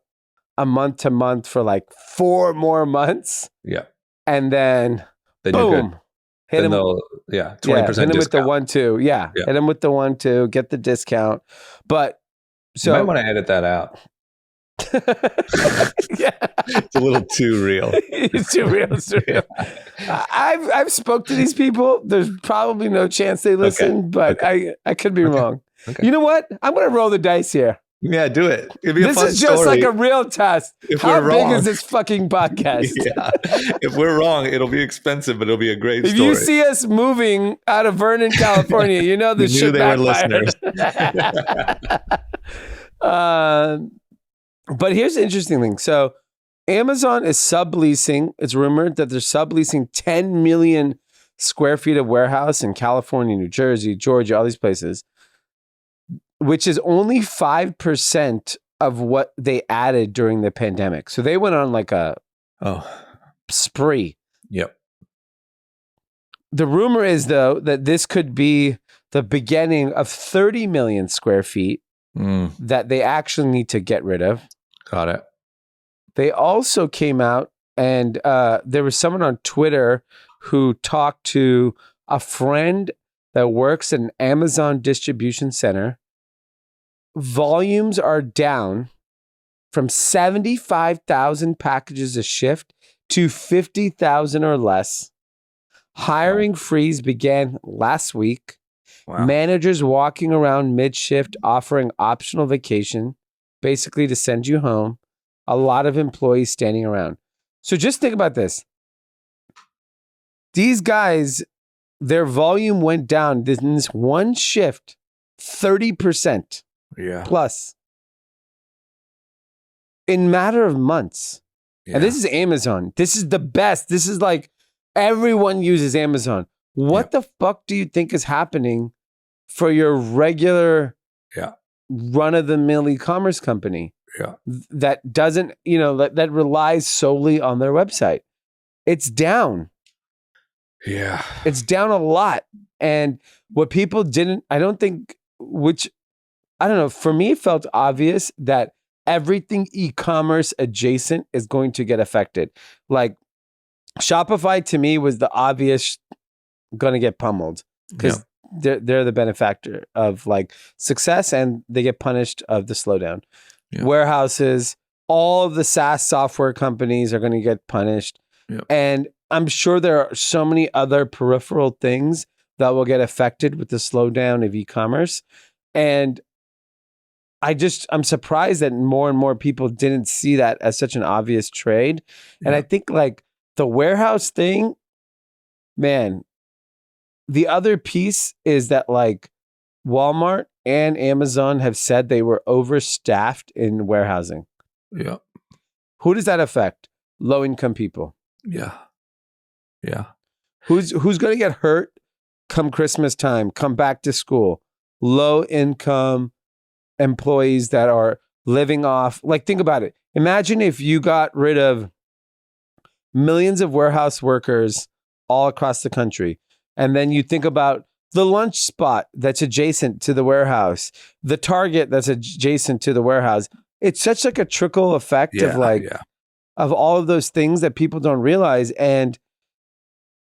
a month to month for like 4 more months. Yeah, and then boom, you're good. Hit him. 20% hit him discount. with the 1-2. Yeah, hit him with the 1-2. Get the discount. But so you might want to edit that out. Yeah, it's a little too real. It's too real. It's too real. I've spoke to these people. There's probably no chance they listen, but I could be wrong. Okay. You know what? I'm going to roll the dice here. Yeah, do it. It'd be a this fun is just story. like a real test. If How we're big wrong, is this fucking podcast? Yeah. If we're wrong, it'll be expensive, but it'll be a great if story. you see us moving out of Vernon, California, you know this shit backfired. But here's the interesting thing. So Amazon is subleasing. It's rumored that they're subleasing 10 million square feet of warehouse in California, New Jersey, Georgia, all these places, which is only 5% of what they added during the pandemic. So they went on like a spree. Yep. The rumor is, though, that this could be the beginning of 30 million square feet that they actually need to get rid of. Got it. They also came out and there was someone on Twitter who talked to a friend that works at an Amazon distribution center. Volumes are down from 75,000 packages a shift to 50,000 or less. Hiring freeze began last week. Wow. Managers walking around mid-shift offering optional vacation, basically to send you home. A lot of employees standing around. So just think about this. These guys, their volume went down in this one shift, 30%. Yeah. Plus. In matter of months. Yeah. And this is Amazon. This is the best. This is like everyone uses Amazon. What the fuck do you think is happening for your regular run-of-the-mill e-commerce company? Yeah. That doesn't, that relies solely on their website. It's down. Yeah. It's down a lot. And what people didn't, I don't know, for me, it felt obvious that everything e-commerce adjacent is going to get affected. Like Shopify to me was the obvious going to get pummeled because they're the benefactor of like success and they get punished of the slowdown. Yeah. Warehouses, all of the SaaS software companies are going to get punished. Yep. And I'm sure there are so many other peripheral things that will get affected with the slowdown of e-commerce. And I'm surprised that more and more people didn't see that as such an obvious trade. Yeah. And I think like the warehouse thing, man, the other piece is that like Walmart and Amazon have said they were overstaffed in warehousing. Yeah. Who does that affect? Low-income people. Yeah. Yeah. Who's going to get hurt come Christmas time, come back to school? Low-income employees that are living off, like, think about it. Imagine if you got rid of millions of warehouse workers all across the country. And then you think about the lunch spot that's adjacent to the warehouse, the Target that's adjacent to the warehouse. It's such like a trickle effect of all of those things that people don't realize. And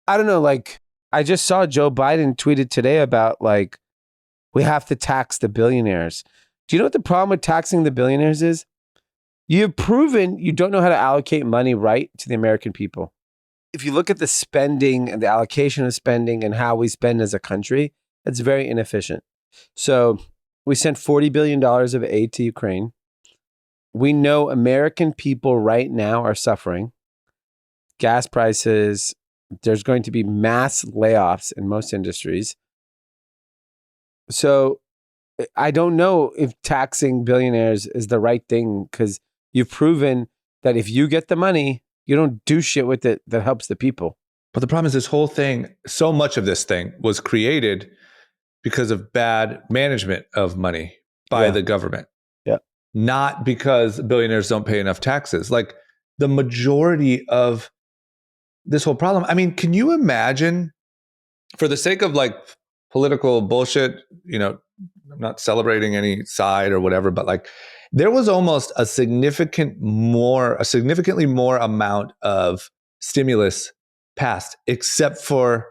I don't know, like, I just saw Joe Biden tweeted today about, like, we have to tax the billionaires. Do you know what the problem with taxing the billionaires is? You've proven you don't know how to allocate money right to the American people. If you look at the spending and the allocation of spending and how we spend as a country, it's very inefficient. So we sent $40 billion of aid to Ukraine. We know American people right now are suffering. Gas prices, there's going to be mass layoffs in most industries. So I don't know if taxing billionaires is the right thing, because you've proven that if you get the money, you don't do shit with it that helps the people. But the problem is this whole thing, so much of this thing was created because of bad management of money by the government. Yeah. Not because billionaires don't pay enough taxes. Like, the majority of this whole problem. I mean, can you imagine, for the sake of like political bullshit, you know, I'm not celebrating any side or whatever, but like, there was almost a significantly more amount of stimulus passed, except for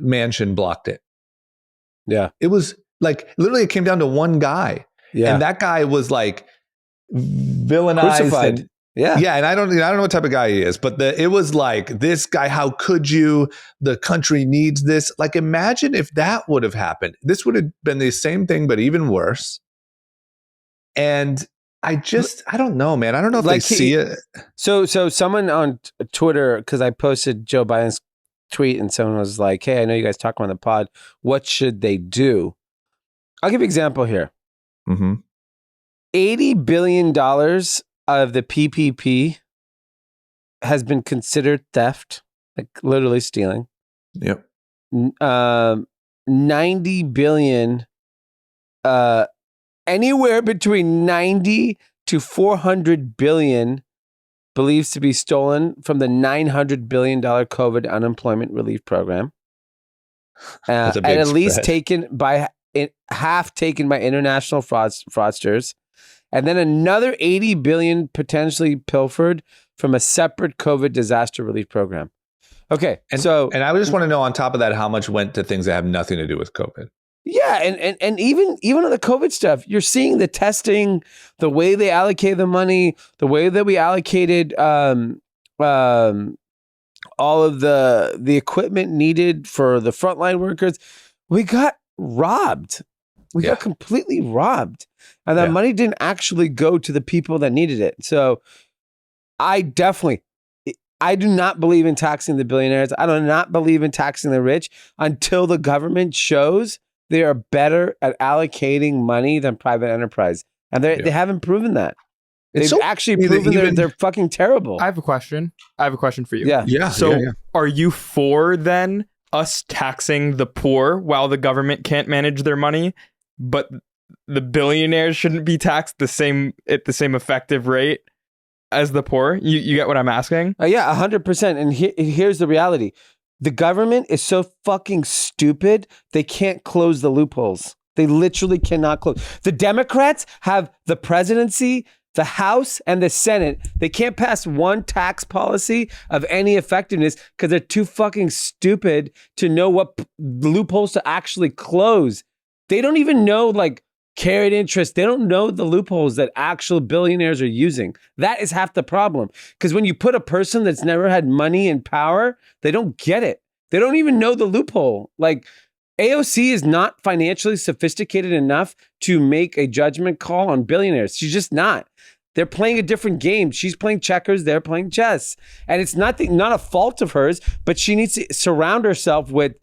Manchin blocked it. Yeah. It was like, literally it came down to one guy. Yeah. And that guy was like villainized. Crucified. Yeah. And I don't know what type of guy he is, but it was like, this guy, how could you? The country needs this. Like, imagine if that would have happened. This would have been the same thing, but even worse. And I don't know, man. I don't know if like they see it. So someone on Twitter, because I posted Joe Biden's tweet and someone was like, hey, I know you guys talk on the pod. What should they do? I'll give you an example here. Mm-hmm. $80 billion of the PPP has been considered theft, like literally stealing. Yep. 90 billion, anywhere between 90 to 400 billion believes to be stolen from the $900 billion COVID unemployment relief program. That's a big and at least spread. half taken by international fraudsters. And then another 80 billion potentially pilfered from a separate COVID disaster relief program. Okay. And I just want to know, on top of that, how much went to things that have nothing to do with COVID. Yeah, and even on the COVID stuff, you're seeing the testing, the way they allocate the money, the way that we allocated all of the equipment needed for the frontline workers. We got robbed. We got completely robbed. And that money didn't actually go to the people that needed it. So I do not believe in taxing the billionaires. I do not believe in taxing the rich until the government shows they are better at allocating money than private enterprise. And they haven't proven that. They've actually proven they're fucking terrible. I have a question for you. Yeah. So are you for then us taxing the poor while the government can't manage their money, but the billionaires shouldn't be taxed at the same effective rate as the poor? You get what I'm asking? Yeah, 100%. And here's the reality. The government is so fucking stupid, they can't close the loopholes. They literally cannot close. The Democrats have the presidency, the House, and the Senate. They can't pass one tax policy of any effectiveness because they're too fucking stupid to know what loopholes to actually close. They don't even know, like, carried interest. They don't know the loopholes that actual billionaires are using. That is half the problem. Because when you put a person that's never had money and power, they don't get it. They don't even know the loophole. Like, AOC is not financially sophisticated enough to make a judgment call on billionaires. She's just not. They're playing a different game. She's playing checkers. They're playing chess. And it's not a fault of hers, but she needs to surround herself with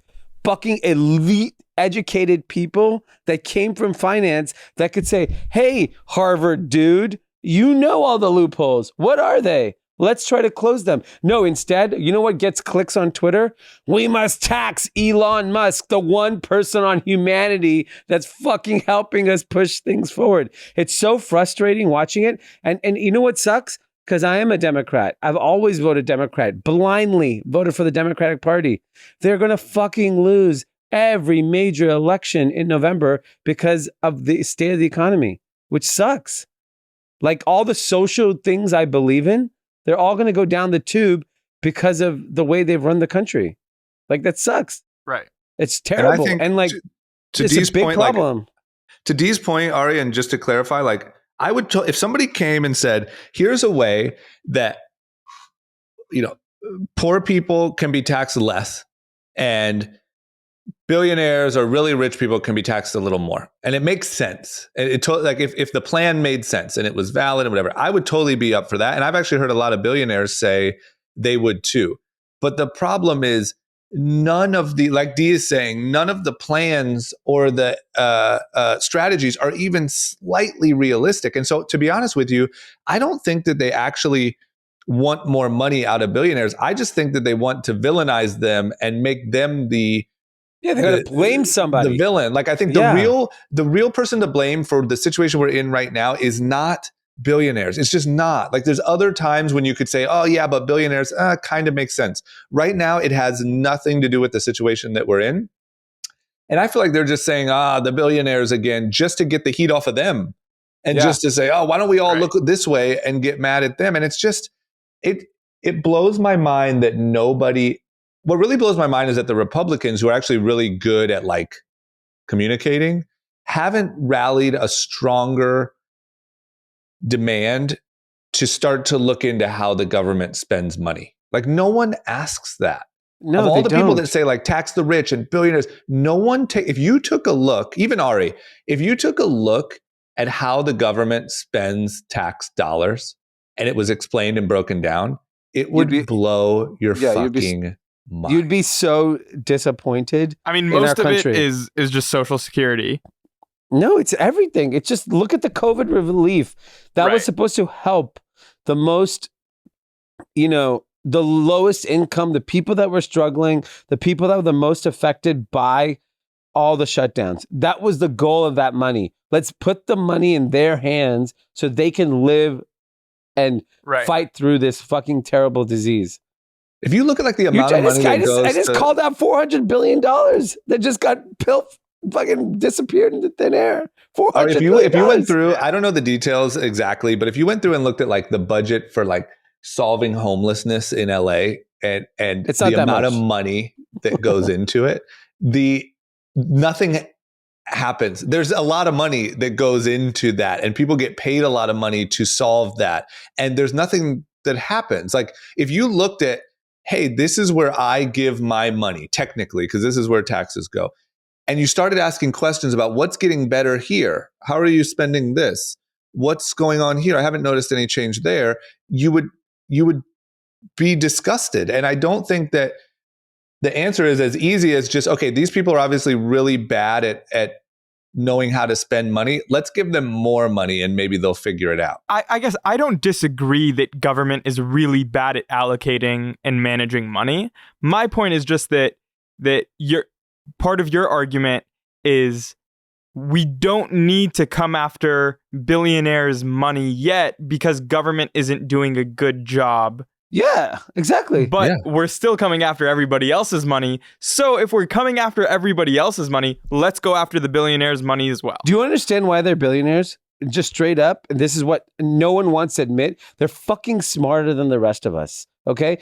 fucking elite educated people that came from finance that could say, hey, Harvard dude, you know all the loopholes. What are they? Let's try to close them. No, instead, you know what gets clicks on Twitter? We must tax Elon Musk, the one person on humanity that's fucking helping us push things forward. It's so frustrating watching it. And you know what sucks? Because I am a Democrat. I've always voted Democrat, blindly voted for the Democratic Party. They're going to fucking lose every major election in November because of the state of the economy, which sucks. Like all the social things I believe in, they're all going to go down the tube because of the way they've run the country. Like that sucks. Right. It's terrible. And like, to it's Dee's a big point, problem. like, to Dee's point, Ari, and just to clarify, like I would, if somebody came and said, here's a way that, poor people can be taxed less and billionaires or really rich people can be taxed a little more. And it makes sense. And like if the plan made sense and it was valid and whatever, I would totally be up for that. And I've actually heard a lot of billionaires say they would too. But the problem is none of the, like Dee is saying, none of the plans or the strategies are even slightly realistic. And so to be honest with you, I don't think that they actually want more money out of billionaires. I just think that they want to villainize them and make them they're going to blame somebody. The villain. Like I think the real person to blame for the situation we're in right now is not billionaires. It's just not. Like there's other times when you could say, oh yeah, but billionaires kind of makes sense. Right now, it has nothing to do with the situation that we're in. And I feel like they're just saying, the billionaires again, just to get the heat off of them. And just to say, why don't we all look this way and get mad at them? And it's just, it blows my mind that what really blows my mind is that the Republicans, who are actually really good at like communicating, haven't rallied a stronger demand to start to look into how the government spends money. Like no one asks that. No, of all the people don't. that say like tax the rich and billionaires, no one if you took a look, even Ari, if you took a look at how the government spends tax dollars and it was explained and broken down, it would blow your fucking mind. You'd be so disappointed. I mean, in most our of it country. is just Social Security. No, it's everything. It's just look at the COVID relief. That was supposed to help the most, the lowest income, the people that were struggling, the people that were the most affected by all the shutdowns. That was the goal of that money. Let's put the money in their hands so they can live and fight through this fucking terrible disease. If you look at like the amount of money that goes I just called out $400 billion that just got fucking disappeared into thin air. If you went through, I don't know the details exactly, but if you went through and looked at like the budget for like solving homelessness in LA and it's the not amount much. of money that goes into it, nothing happens. There's a lot of money that goes into that and people get paid a lot of money to solve that. And there's nothing that happens. Like if you looked at, hey, this is where I give my money technically, because this is where taxes go. And you started asking questions about what's getting better here. How are you spending this? What's going on here? I haven't noticed any change there. You would be disgusted. And I don't think that the answer is as easy as just, okay, these people are obviously really bad at knowing how to spend money. Let's give them more money and maybe they'll figure it out. I guess I don't disagree that government is really bad at allocating and managing money. My point is just that part of your argument is we don't need to come after billionaires' money yet because government isn't doing a good job. Yeah, exactly. But we're still coming after everybody else's money. So if we're coming after everybody else's money, let's go after the billionaires' money as well. Do you understand why they're billionaires? Just straight up, and this is what no one wants to admit, they're fucking smarter than the rest of us. Okay?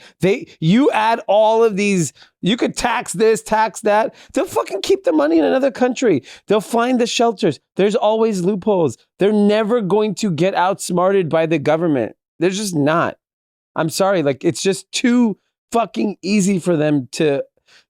You add all of these, you could tax this, tax that. They'll fucking keep the money in another country. They'll find the shelters. There's always loopholes. They're never going to get outsmarted by the government. They're just not. I'm sorry. Like, it's just too fucking easy for them to.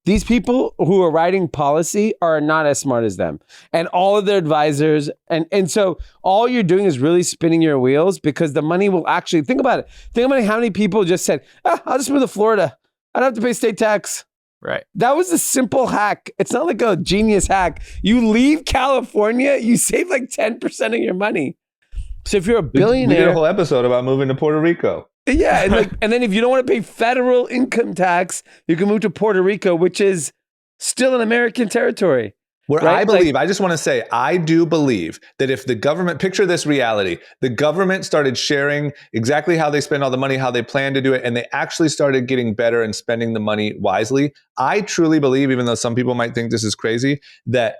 These people who are writing policy are not as smart as them, and all of their advisors. And so all you're doing is really spinning your wheels because the money will actually, think about it. Think about how many people just said, I'll just move to Florida. I don't have to pay state tax. Right. That was a simple hack. It's not like a genius hack. You leave California, you save like 10% of your money. So if you're a billionaire. We did a whole episode about moving to Puerto Rico. Yeah, and then if you don't want to pay federal income tax, you can move to Puerto Rico, which is still an American territory. Where right? I believe, I just want to say, I do believe that if the government, picture this reality, the government started sharing exactly how they spend all the money, how they plan to do it, and they actually started getting better and spending the money wisely. I truly believe, even though some people might think this is crazy, that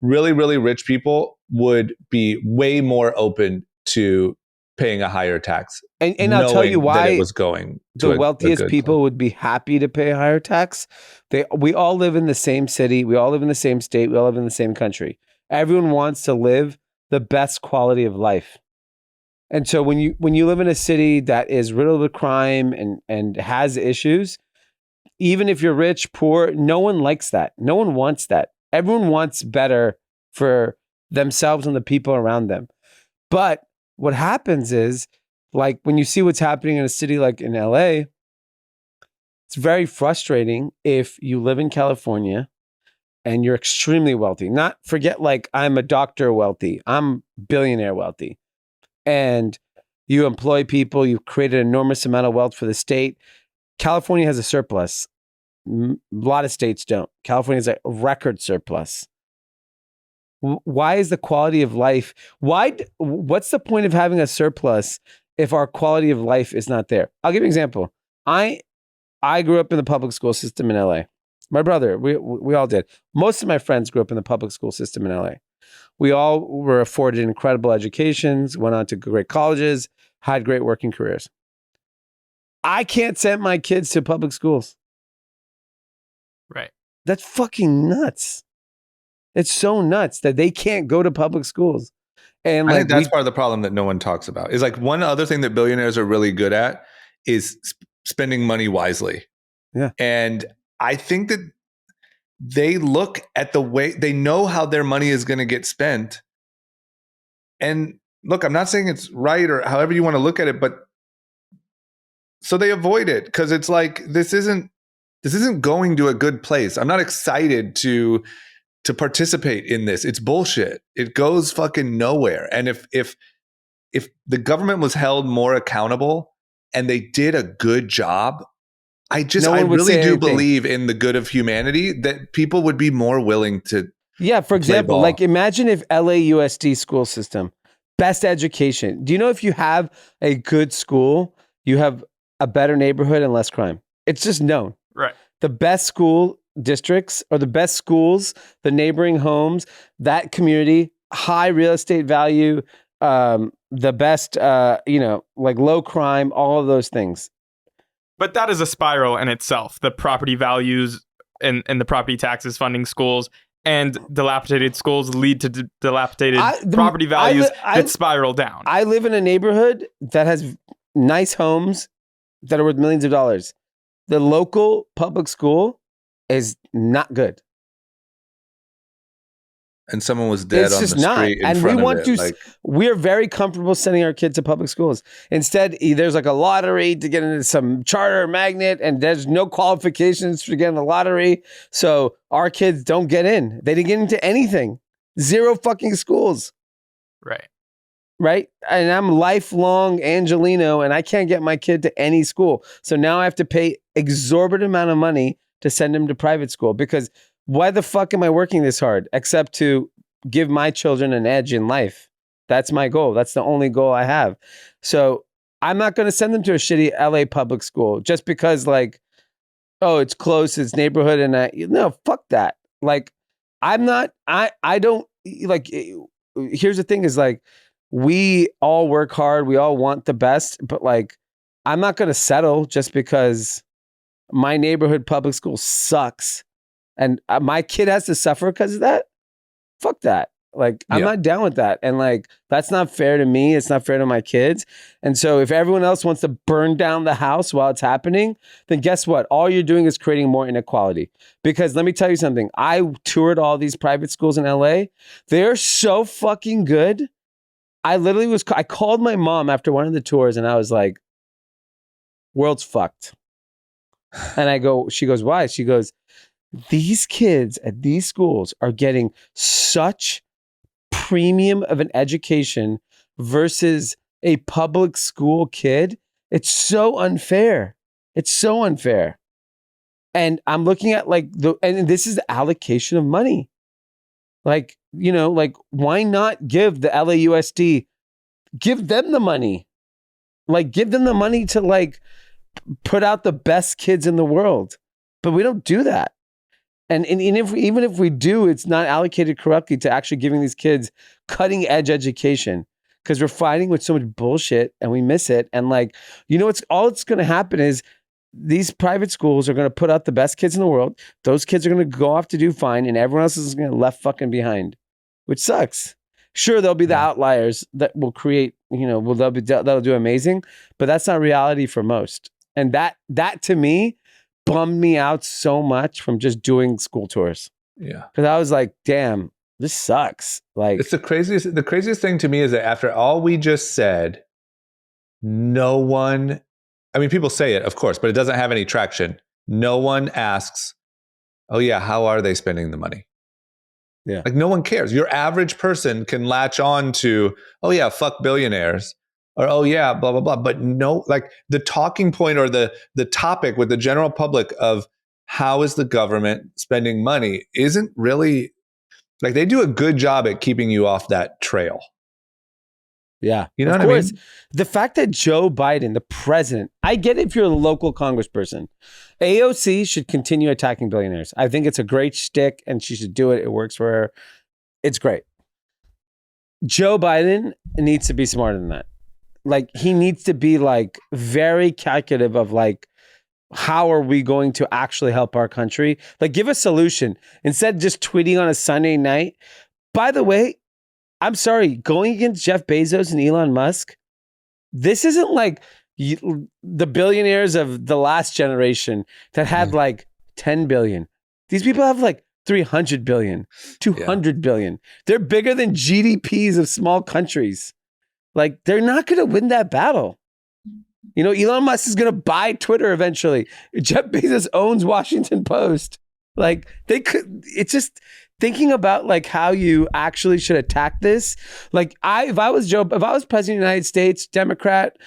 really, really rich people would be way more open to paying a higher tax. And I'll tell you why it was going to the wealthiest people would be happy to pay a higher tax. We all live in the same city. We all live in the same state. We all live in the same country. Everyone wants to live the best quality of life. And so when you live in a city that is riddled with crime and has issues, even if you're rich, poor, no one likes that. No one wants that. Everyone wants better for themselves and the people around them. But what happens is, like when you see what's happening in a city like in LA, it's very frustrating if you live in California and you're extremely wealthy. Not forget like I'm a doctor wealthy, I'm billionaire wealthy. And you employ people, you've created an enormous amount of wealth for the state. California has a surplus. A lot of states don't. California has a record surplus. Why is the quality of life? What's the point of having a surplus if our quality of life is not there? I'll give you an example. I grew up in the public school system in LA. My brother, we all did. Most of my friends grew up in the public school system in LA. We all were afforded incredible educations, went on to great colleges, had great working careers. I can't send my kids to public schools. Right. That's fucking nuts. It's so nuts that they can't go to public schools. And I think that's part of the problem that no one talks about. Is like one other thing that billionaires are really good at is spending money wisely. Yeah. And I think that they look at the way they know how their money is going to get spent. And look, I'm not saying it's right or however you want to look at it, but so they avoid it because it's like this isn't going to a good place. I'm not excited to participate in this. It's bullshit. It goes fucking nowhere. And if the government was held more accountable and they did a good job, I really do believe in the good of humanity that people would be more willing to. Yeah, for example, like imagine if LAUSD school system, best education. Do you know if you have a good school, you have a better neighborhood and less crime? It's just known. Right. The best school districts or the best schools, the neighboring homes, that community, high real estate value, the best, like low crime, all of those things. But that is a spiral in itself. The property values and the property taxes funding schools and dilapidated schools lead to dilapidated property values that spiral down. I live in a neighborhood that has nice homes that are worth millions of dollars. The local public school is not good. And someone was dead on the street in front of it. We are very comfortable sending our kids to public schools. Instead, there's like a lottery to get into some charter magnet, and there's no qualifications for getting the lottery. So our kids don't get in. They didn't get into anything. Zero fucking schools. Right? And I'm lifelong Angelino, and I can't get my kid to any school. So now I have to pay exorbitant amount of money to send him to private school because why the fuck am I working this hard except to give my children an edge in life? That's my goal. That's the only goal I have. So I'm not going to send them to a shitty LA public school just because like, oh, it's close, it's neighborhood. And no, fuck that. Like, I don't like, here's the thing is like, we all work hard. We all want the best, but like, I'm not going to settle just because my neighborhood public school sucks and my kid has to suffer because of that. Fuck that. Like, I'm not down with that. And like, that's not fair to me. It's not fair to my kids. And so if everyone else wants to burn down the house while it's happening, then guess what? All you're doing is creating more inequality. Because let me tell you something. I toured all these private schools in LA. They're so fucking good. I called my mom after one of the tours and I was like, world's fucked. And she goes, why? She goes, these kids at these schools are getting such premium of an education versus a public school kid It's so unfair. It's so unfair. And I'm looking at like and this is the allocation of money. Like, you know, like why not give the LAUSD, give them the money. Like give them the money to like put out the best kids in the world. But we don't do that. And even if we do, it's not allocated correctly to actually giving these kids cutting edge education because we're fighting with so much bullshit and we miss it. And like, you know, all it's going to happen is these private schools are going to put out the best kids in the world. Those kids are going to go off to do fine and everyone else is going to left fucking behind, which sucks. Sure, there'll be the outliers that will create, you know, that'll do amazing, but that's not reality for most. And that to me bummed me out so much from just doing school tours. Yeah. Because I was like, damn, this sucks. Like, it's the craziest thing to me is that after all we just said, no one, I mean, people say it, of course, but it doesn't have any traction. No one asks, oh yeah, how are they spending the money? Yeah. Like no one cares. Your average person can latch on to, oh yeah, fuck billionaires. Or, oh yeah, blah, blah, blah. But no, like the talking point or the topic with the general public of how is the government spending money isn't really, like they do a good job at keeping you off that trail. Yeah. You know of what course, I mean? The fact that Joe Biden, the president, I get it if you're a local congressperson. AOC should continue attacking billionaires. I think it's a great shtick and she should do it. It works for her. It's great. Joe Biden needs to be smarter than that. Like he needs to be like very calculative of like, how are we going to actually help our country? Like give a solution instead of just tweeting on a Sunday night. By the way, I'm sorry, going against Jeff Bezos and Elon Musk, this isn't like the billionaires of the last generation that had like 10 billion. These people have like 300 billion, 200 billion. They're bigger than GDPs of small countries. Like, they're not going to win that battle. You know, Elon Musk is going to buy Twitter eventually. Jeff Bezos owns Washington Post. Like, they could, it's just thinking about like how you actually should attack this. Like, if I was president of the United States, Democrat,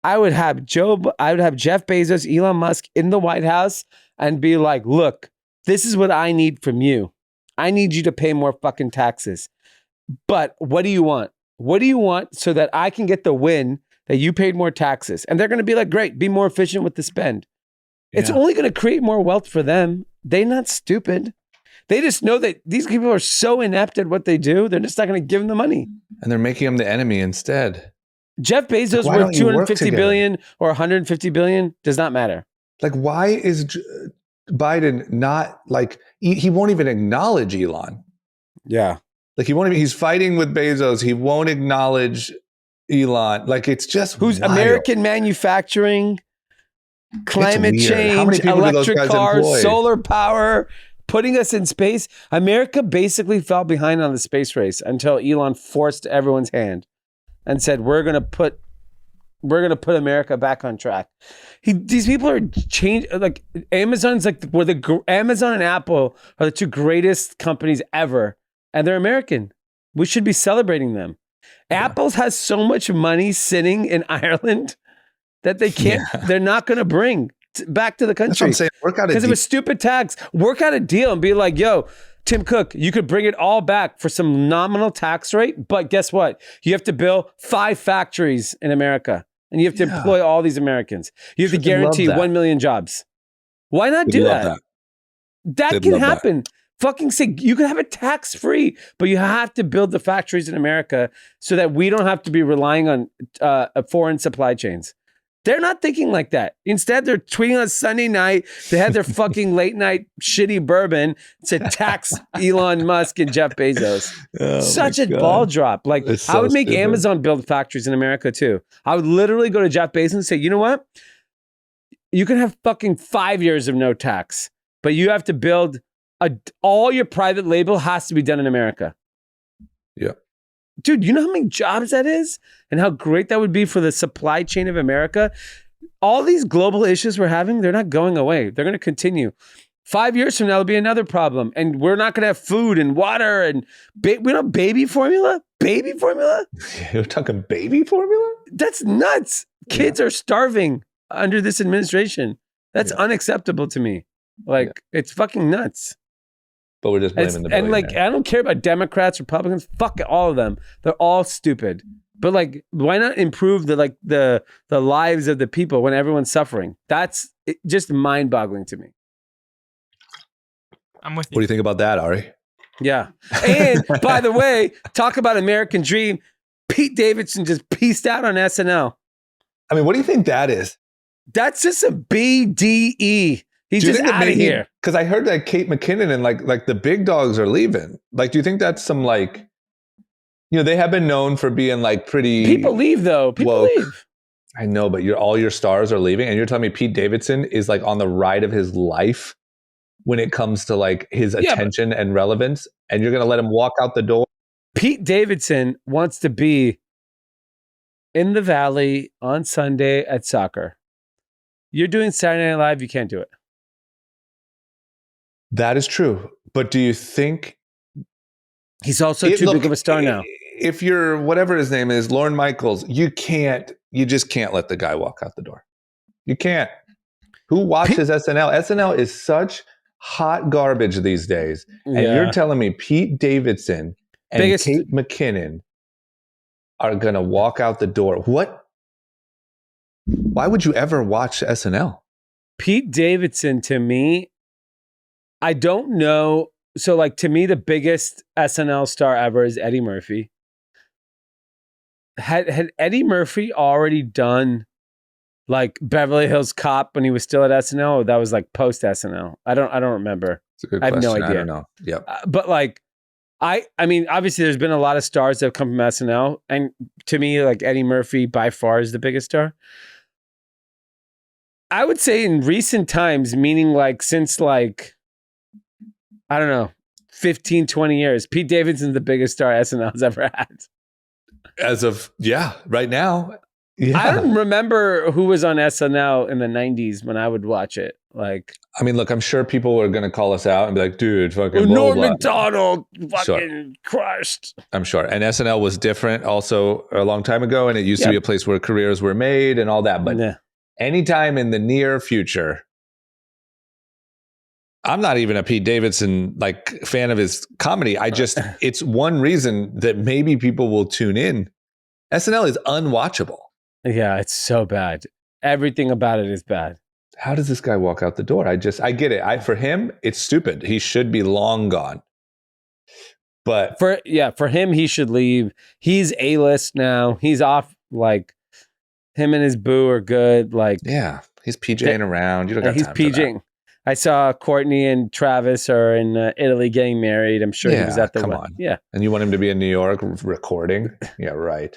I would have Jeff Bezos, Elon Musk in the White House and be like, look, this is what I need from you. I need you to pay more fucking taxes. But what do you want? What do you want so that I can get the win that you paid more taxes? And they're going to be like, great, be more efficient with the spend. Yeah. It's only going to create more wealth for them. They're not stupid. They just know that these people are so inept at what they do, they're just not going to give them the money. And they're making them the enemy instead. Jeff Bezos worth 250 billion or 150 billion does not matter. Like, why is Biden not like, he won't even acknowledge Elon. Yeah. Like he's fighting with Bezos. He won't acknowledge Elon. Like it's just who's wild. American manufacturing, climate change, electric cars, employ? Solar power, putting us in space. America basically fell behind on the space race until Elon forced everyone's hand and said, we're going to put America back on track. These people are changing. Like Amazon's like Amazon and Apple are the two greatest companies ever. And they're American. We should be celebrating them. Yeah. Apple has so much money sitting in Ireland that they can't, they're not going to bring back to the country. That's what I'm saying. Work out a deal. Because of a stupid tax. Work out a deal and be like, yo, Tim Cook, you could bring it all back for some nominal tax rate. But guess what? You have to build 5 factories in America. And you have to employ all these Americans. You have to guarantee 1 million jobs. Why not do that? That can happen. Fucking say you can have it tax free, but you have to build the factories in America so that we don't have to be relying on foreign supply chains. They're not thinking like that. Instead, they're tweeting on Sunday night. They had their fucking late night shitty bourbon to tax Elon Musk and Jeff Bezos. Oh, such a ball drop. Like so I would make stupid. Amazon build factories in America too. I would literally go to Jeff Bezos and say, you know what? You can have fucking 5 years of no tax, but you have to build all your private label has to be done in America. Yeah. Dude, you know how many jobs that is and how great that would be for the supply chain of America? All these global issues we're having, they're not going away. They're going to continue. 5 years from now, there'll be another problem. And we're not going to have food and water and we don't have baby formula? Baby formula? You're talking baby formula? That's nuts. kids are starving under this administration. That's unacceptable to me. Like, it's fucking nuts. But we're just blaming the and like, billionaire. I don't care about Democrats, Republicans. Fuck all of them. They're all stupid. But like, why not improve the lives of the people when everyone's suffering? That's just mind-boggling to me. I'm with What do you. you think about that, Ari? Yeah. And by the way, talk about American Dream. Pete Davidson just pieced out on SNL. I mean, what do you think that is? That's just a BDE. He's just out of here. Because I heard that Kate McKinnon and like the big dogs are leaving. Like, do you think that's some like, they have been known for being like pretty. People leave though. People woke. leave. I know, but all your stars are leaving, and you're telling me Pete Davidson is like on the ride of his life when it comes to like his attention and relevance, and you're gonna let him walk out the door? Pete Davidson wants to be in the Valley on Sunday at soccer. You're doing Saturday Night Live, you can't do it. That is true. But do you think he's also too big of a star now? If you're whatever his name is, Lorne Michaels, you just can't let the guy walk out the door. You can't. Who watches SNL? SNL is such hot garbage these days. And you're telling me Pete Davidson and Kate McKinnon are going to walk out the door. What? Why would you ever watch SNL? Pete Davidson, to me, I don't know. So, like, to me, the biggest SNL star ever is Eddie Murphy. Had Eddie Murphy already done like Beverly Hills Cop when he was still at SNL, or that was like post SNL? I don't remember. It's a good I have question. no idea. I don't know. Yep. But like, I mean, obviously, there's been a lot of stars that have come from SNL, and to me, like Eddie Murphy by far is the biggest star. I would say in recent times, meaning like since like, I don't know, 15, 20 years, Pete Davidson's the biggest star SNL's ever had. As of, right now. Yeah. I don't remember who was on SNL in the 90s when I would watch it. Like, I mean, look, I'm sure people are going to call us out and be like, dude, fucking Norm blah, blah. Macdonald fucking crushed. I'm sure. And SNL was different also a long time ago. And it used to be a place where careers were made and all that. But anytime in the near future, I'm not even a Pete Davidson like fan of his comedy. It's one reason that maybe people will tune in. SNL is unwatchable. Yeah, it's so bad. Everything about it is bad. How does this guy walk out the door? I get it. For him, it's stupid. He should be long gone. But for him, he should leave. He's A-list now. He's off. Like, him and his boo are good. Like, yeah, he's PJing around. You don't got time he's PJing. I saw Courtney and Travis are in Italy getting married. I'm sure he was at the wedding. On. Yeah. And you want him to be in New York recording? Yeah, right.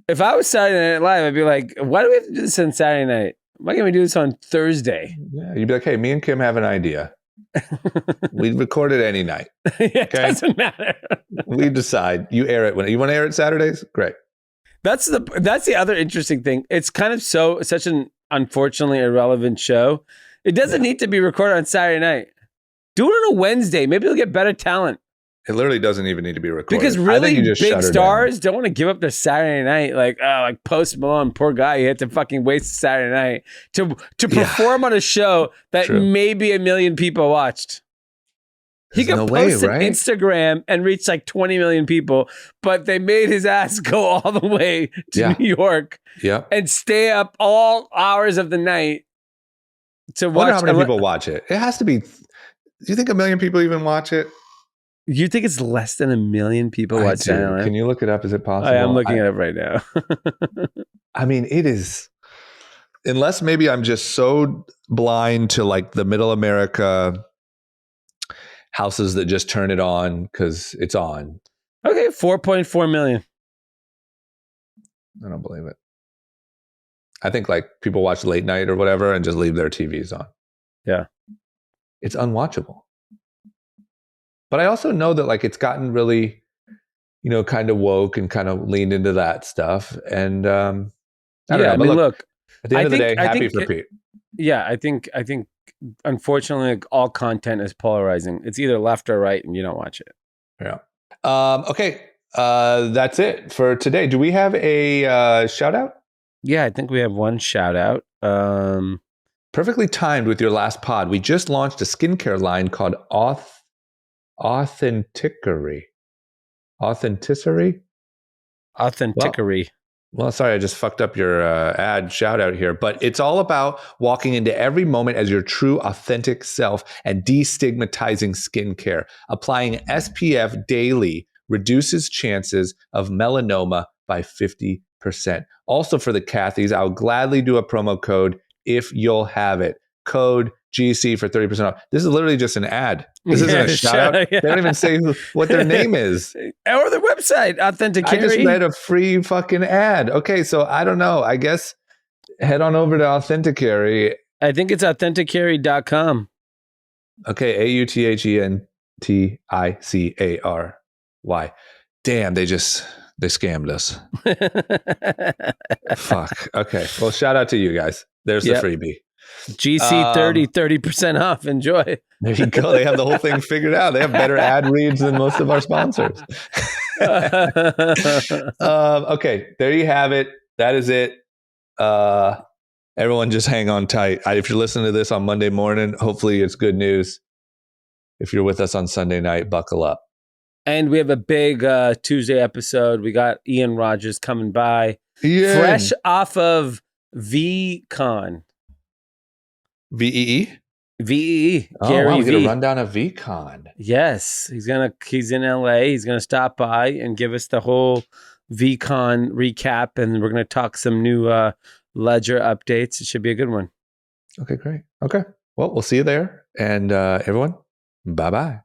If I was Saturday Night Live, I'd be like, why do we have to do this on Saturday night? Why can't we do this on Thursday? Yeah, you'd be like, hey, me and Kim have an idea. We record it any night. It doesn't matter. We decide. You air it when you want to air it Saturdays? Great. That's the other interesting thing. It's kind of such an unfortunately irrelevant show. It doesn't need to be recorded on Saturday night. Do it on a Wednesday. Maybe you'll get better talent. It literally doesn't even need to be recorded. Because really big stars don't want to give up their Saturday night. Like Post Malone, poor guy, he had to fucking waste Saturday night to perform on a show that maybe 1 million people watched. He could post on Instagram and reach like 20 million people, but they made his ass go all the way to New York and stay up all hours of the night to watch. I wonder how many people watch it. It has to be. Do you think 1 million people even watch it? You think it's less than 1 million people watch it? Can you look it up? Is it possible? I'm looking it up right now. I mean, it is. Unless maybe I'm just so blind to like the middle America houses that just turn it on because it's on. Okay, 4.4 million. I don't believe it. I think like people watch late night or whatever and just leave their TVs on. Yeah. It's unwatchable. But I also know that like it's gotten really, kind of woke and kind of leaned into that stuff. And I don't know. I mean, look, at the end of the day, happy for Pete. Yeah, I think unfortunately like, all content is polarizing. It's either left or right, and you don't watch it. Yeah. Okay. That's it for today. Do we have a shout out? Yeah, I think we have one shout out. Perfectly timed with your last pod. We just launched a skincare line called Authenticary. Authenticary? Authenticary. Well, sorry, I just fucked up your ad shout out here, but it's all about walking into every moment as your true, authentic self and destigmatizing skincare. Applying SPF daily reduces chances of melanoma by 50%. Also, for the Cathys, I'll gladly do a promo code if you'll have it. Code GC for 30% off. This is literally just an ad. This isn't a shout out. Yeah. They don't even say what their name is. Or their website, Authenticary. I just read a free fucking ad. Okay, so I don't know. I guess head on over to Authenticary. I think it's authenticary.com. Okay, AUTHENTICARY. Damn, they scammed us. Fuck. Okay. Well, shout out to you guys. There's the freebie. GC 30% off. Enjoy. There you go. They have the whole thing figured out. They have better ad reads than most of our sponsors. Okay, there you have it. That is it. Everyone just hang on tight. If you're listening to this on Monday morning, hopefully it's good news. If you're with us on Sunday night, buckle up. And we have a big Tuesday episode. We got Ian Rogers coming by. Yeah. Fresh off of VCon. VEE? VEE. Oh, Gary wow, we get V. a rundown of VCon. Yes. He's in LA. He's gonna stop by and give us the whole VCon recap, and we're gonna talk some new ledger updates. It should be a good one. Okay, great. Okay. Well, we'll see you there. And everyone, bye-bye.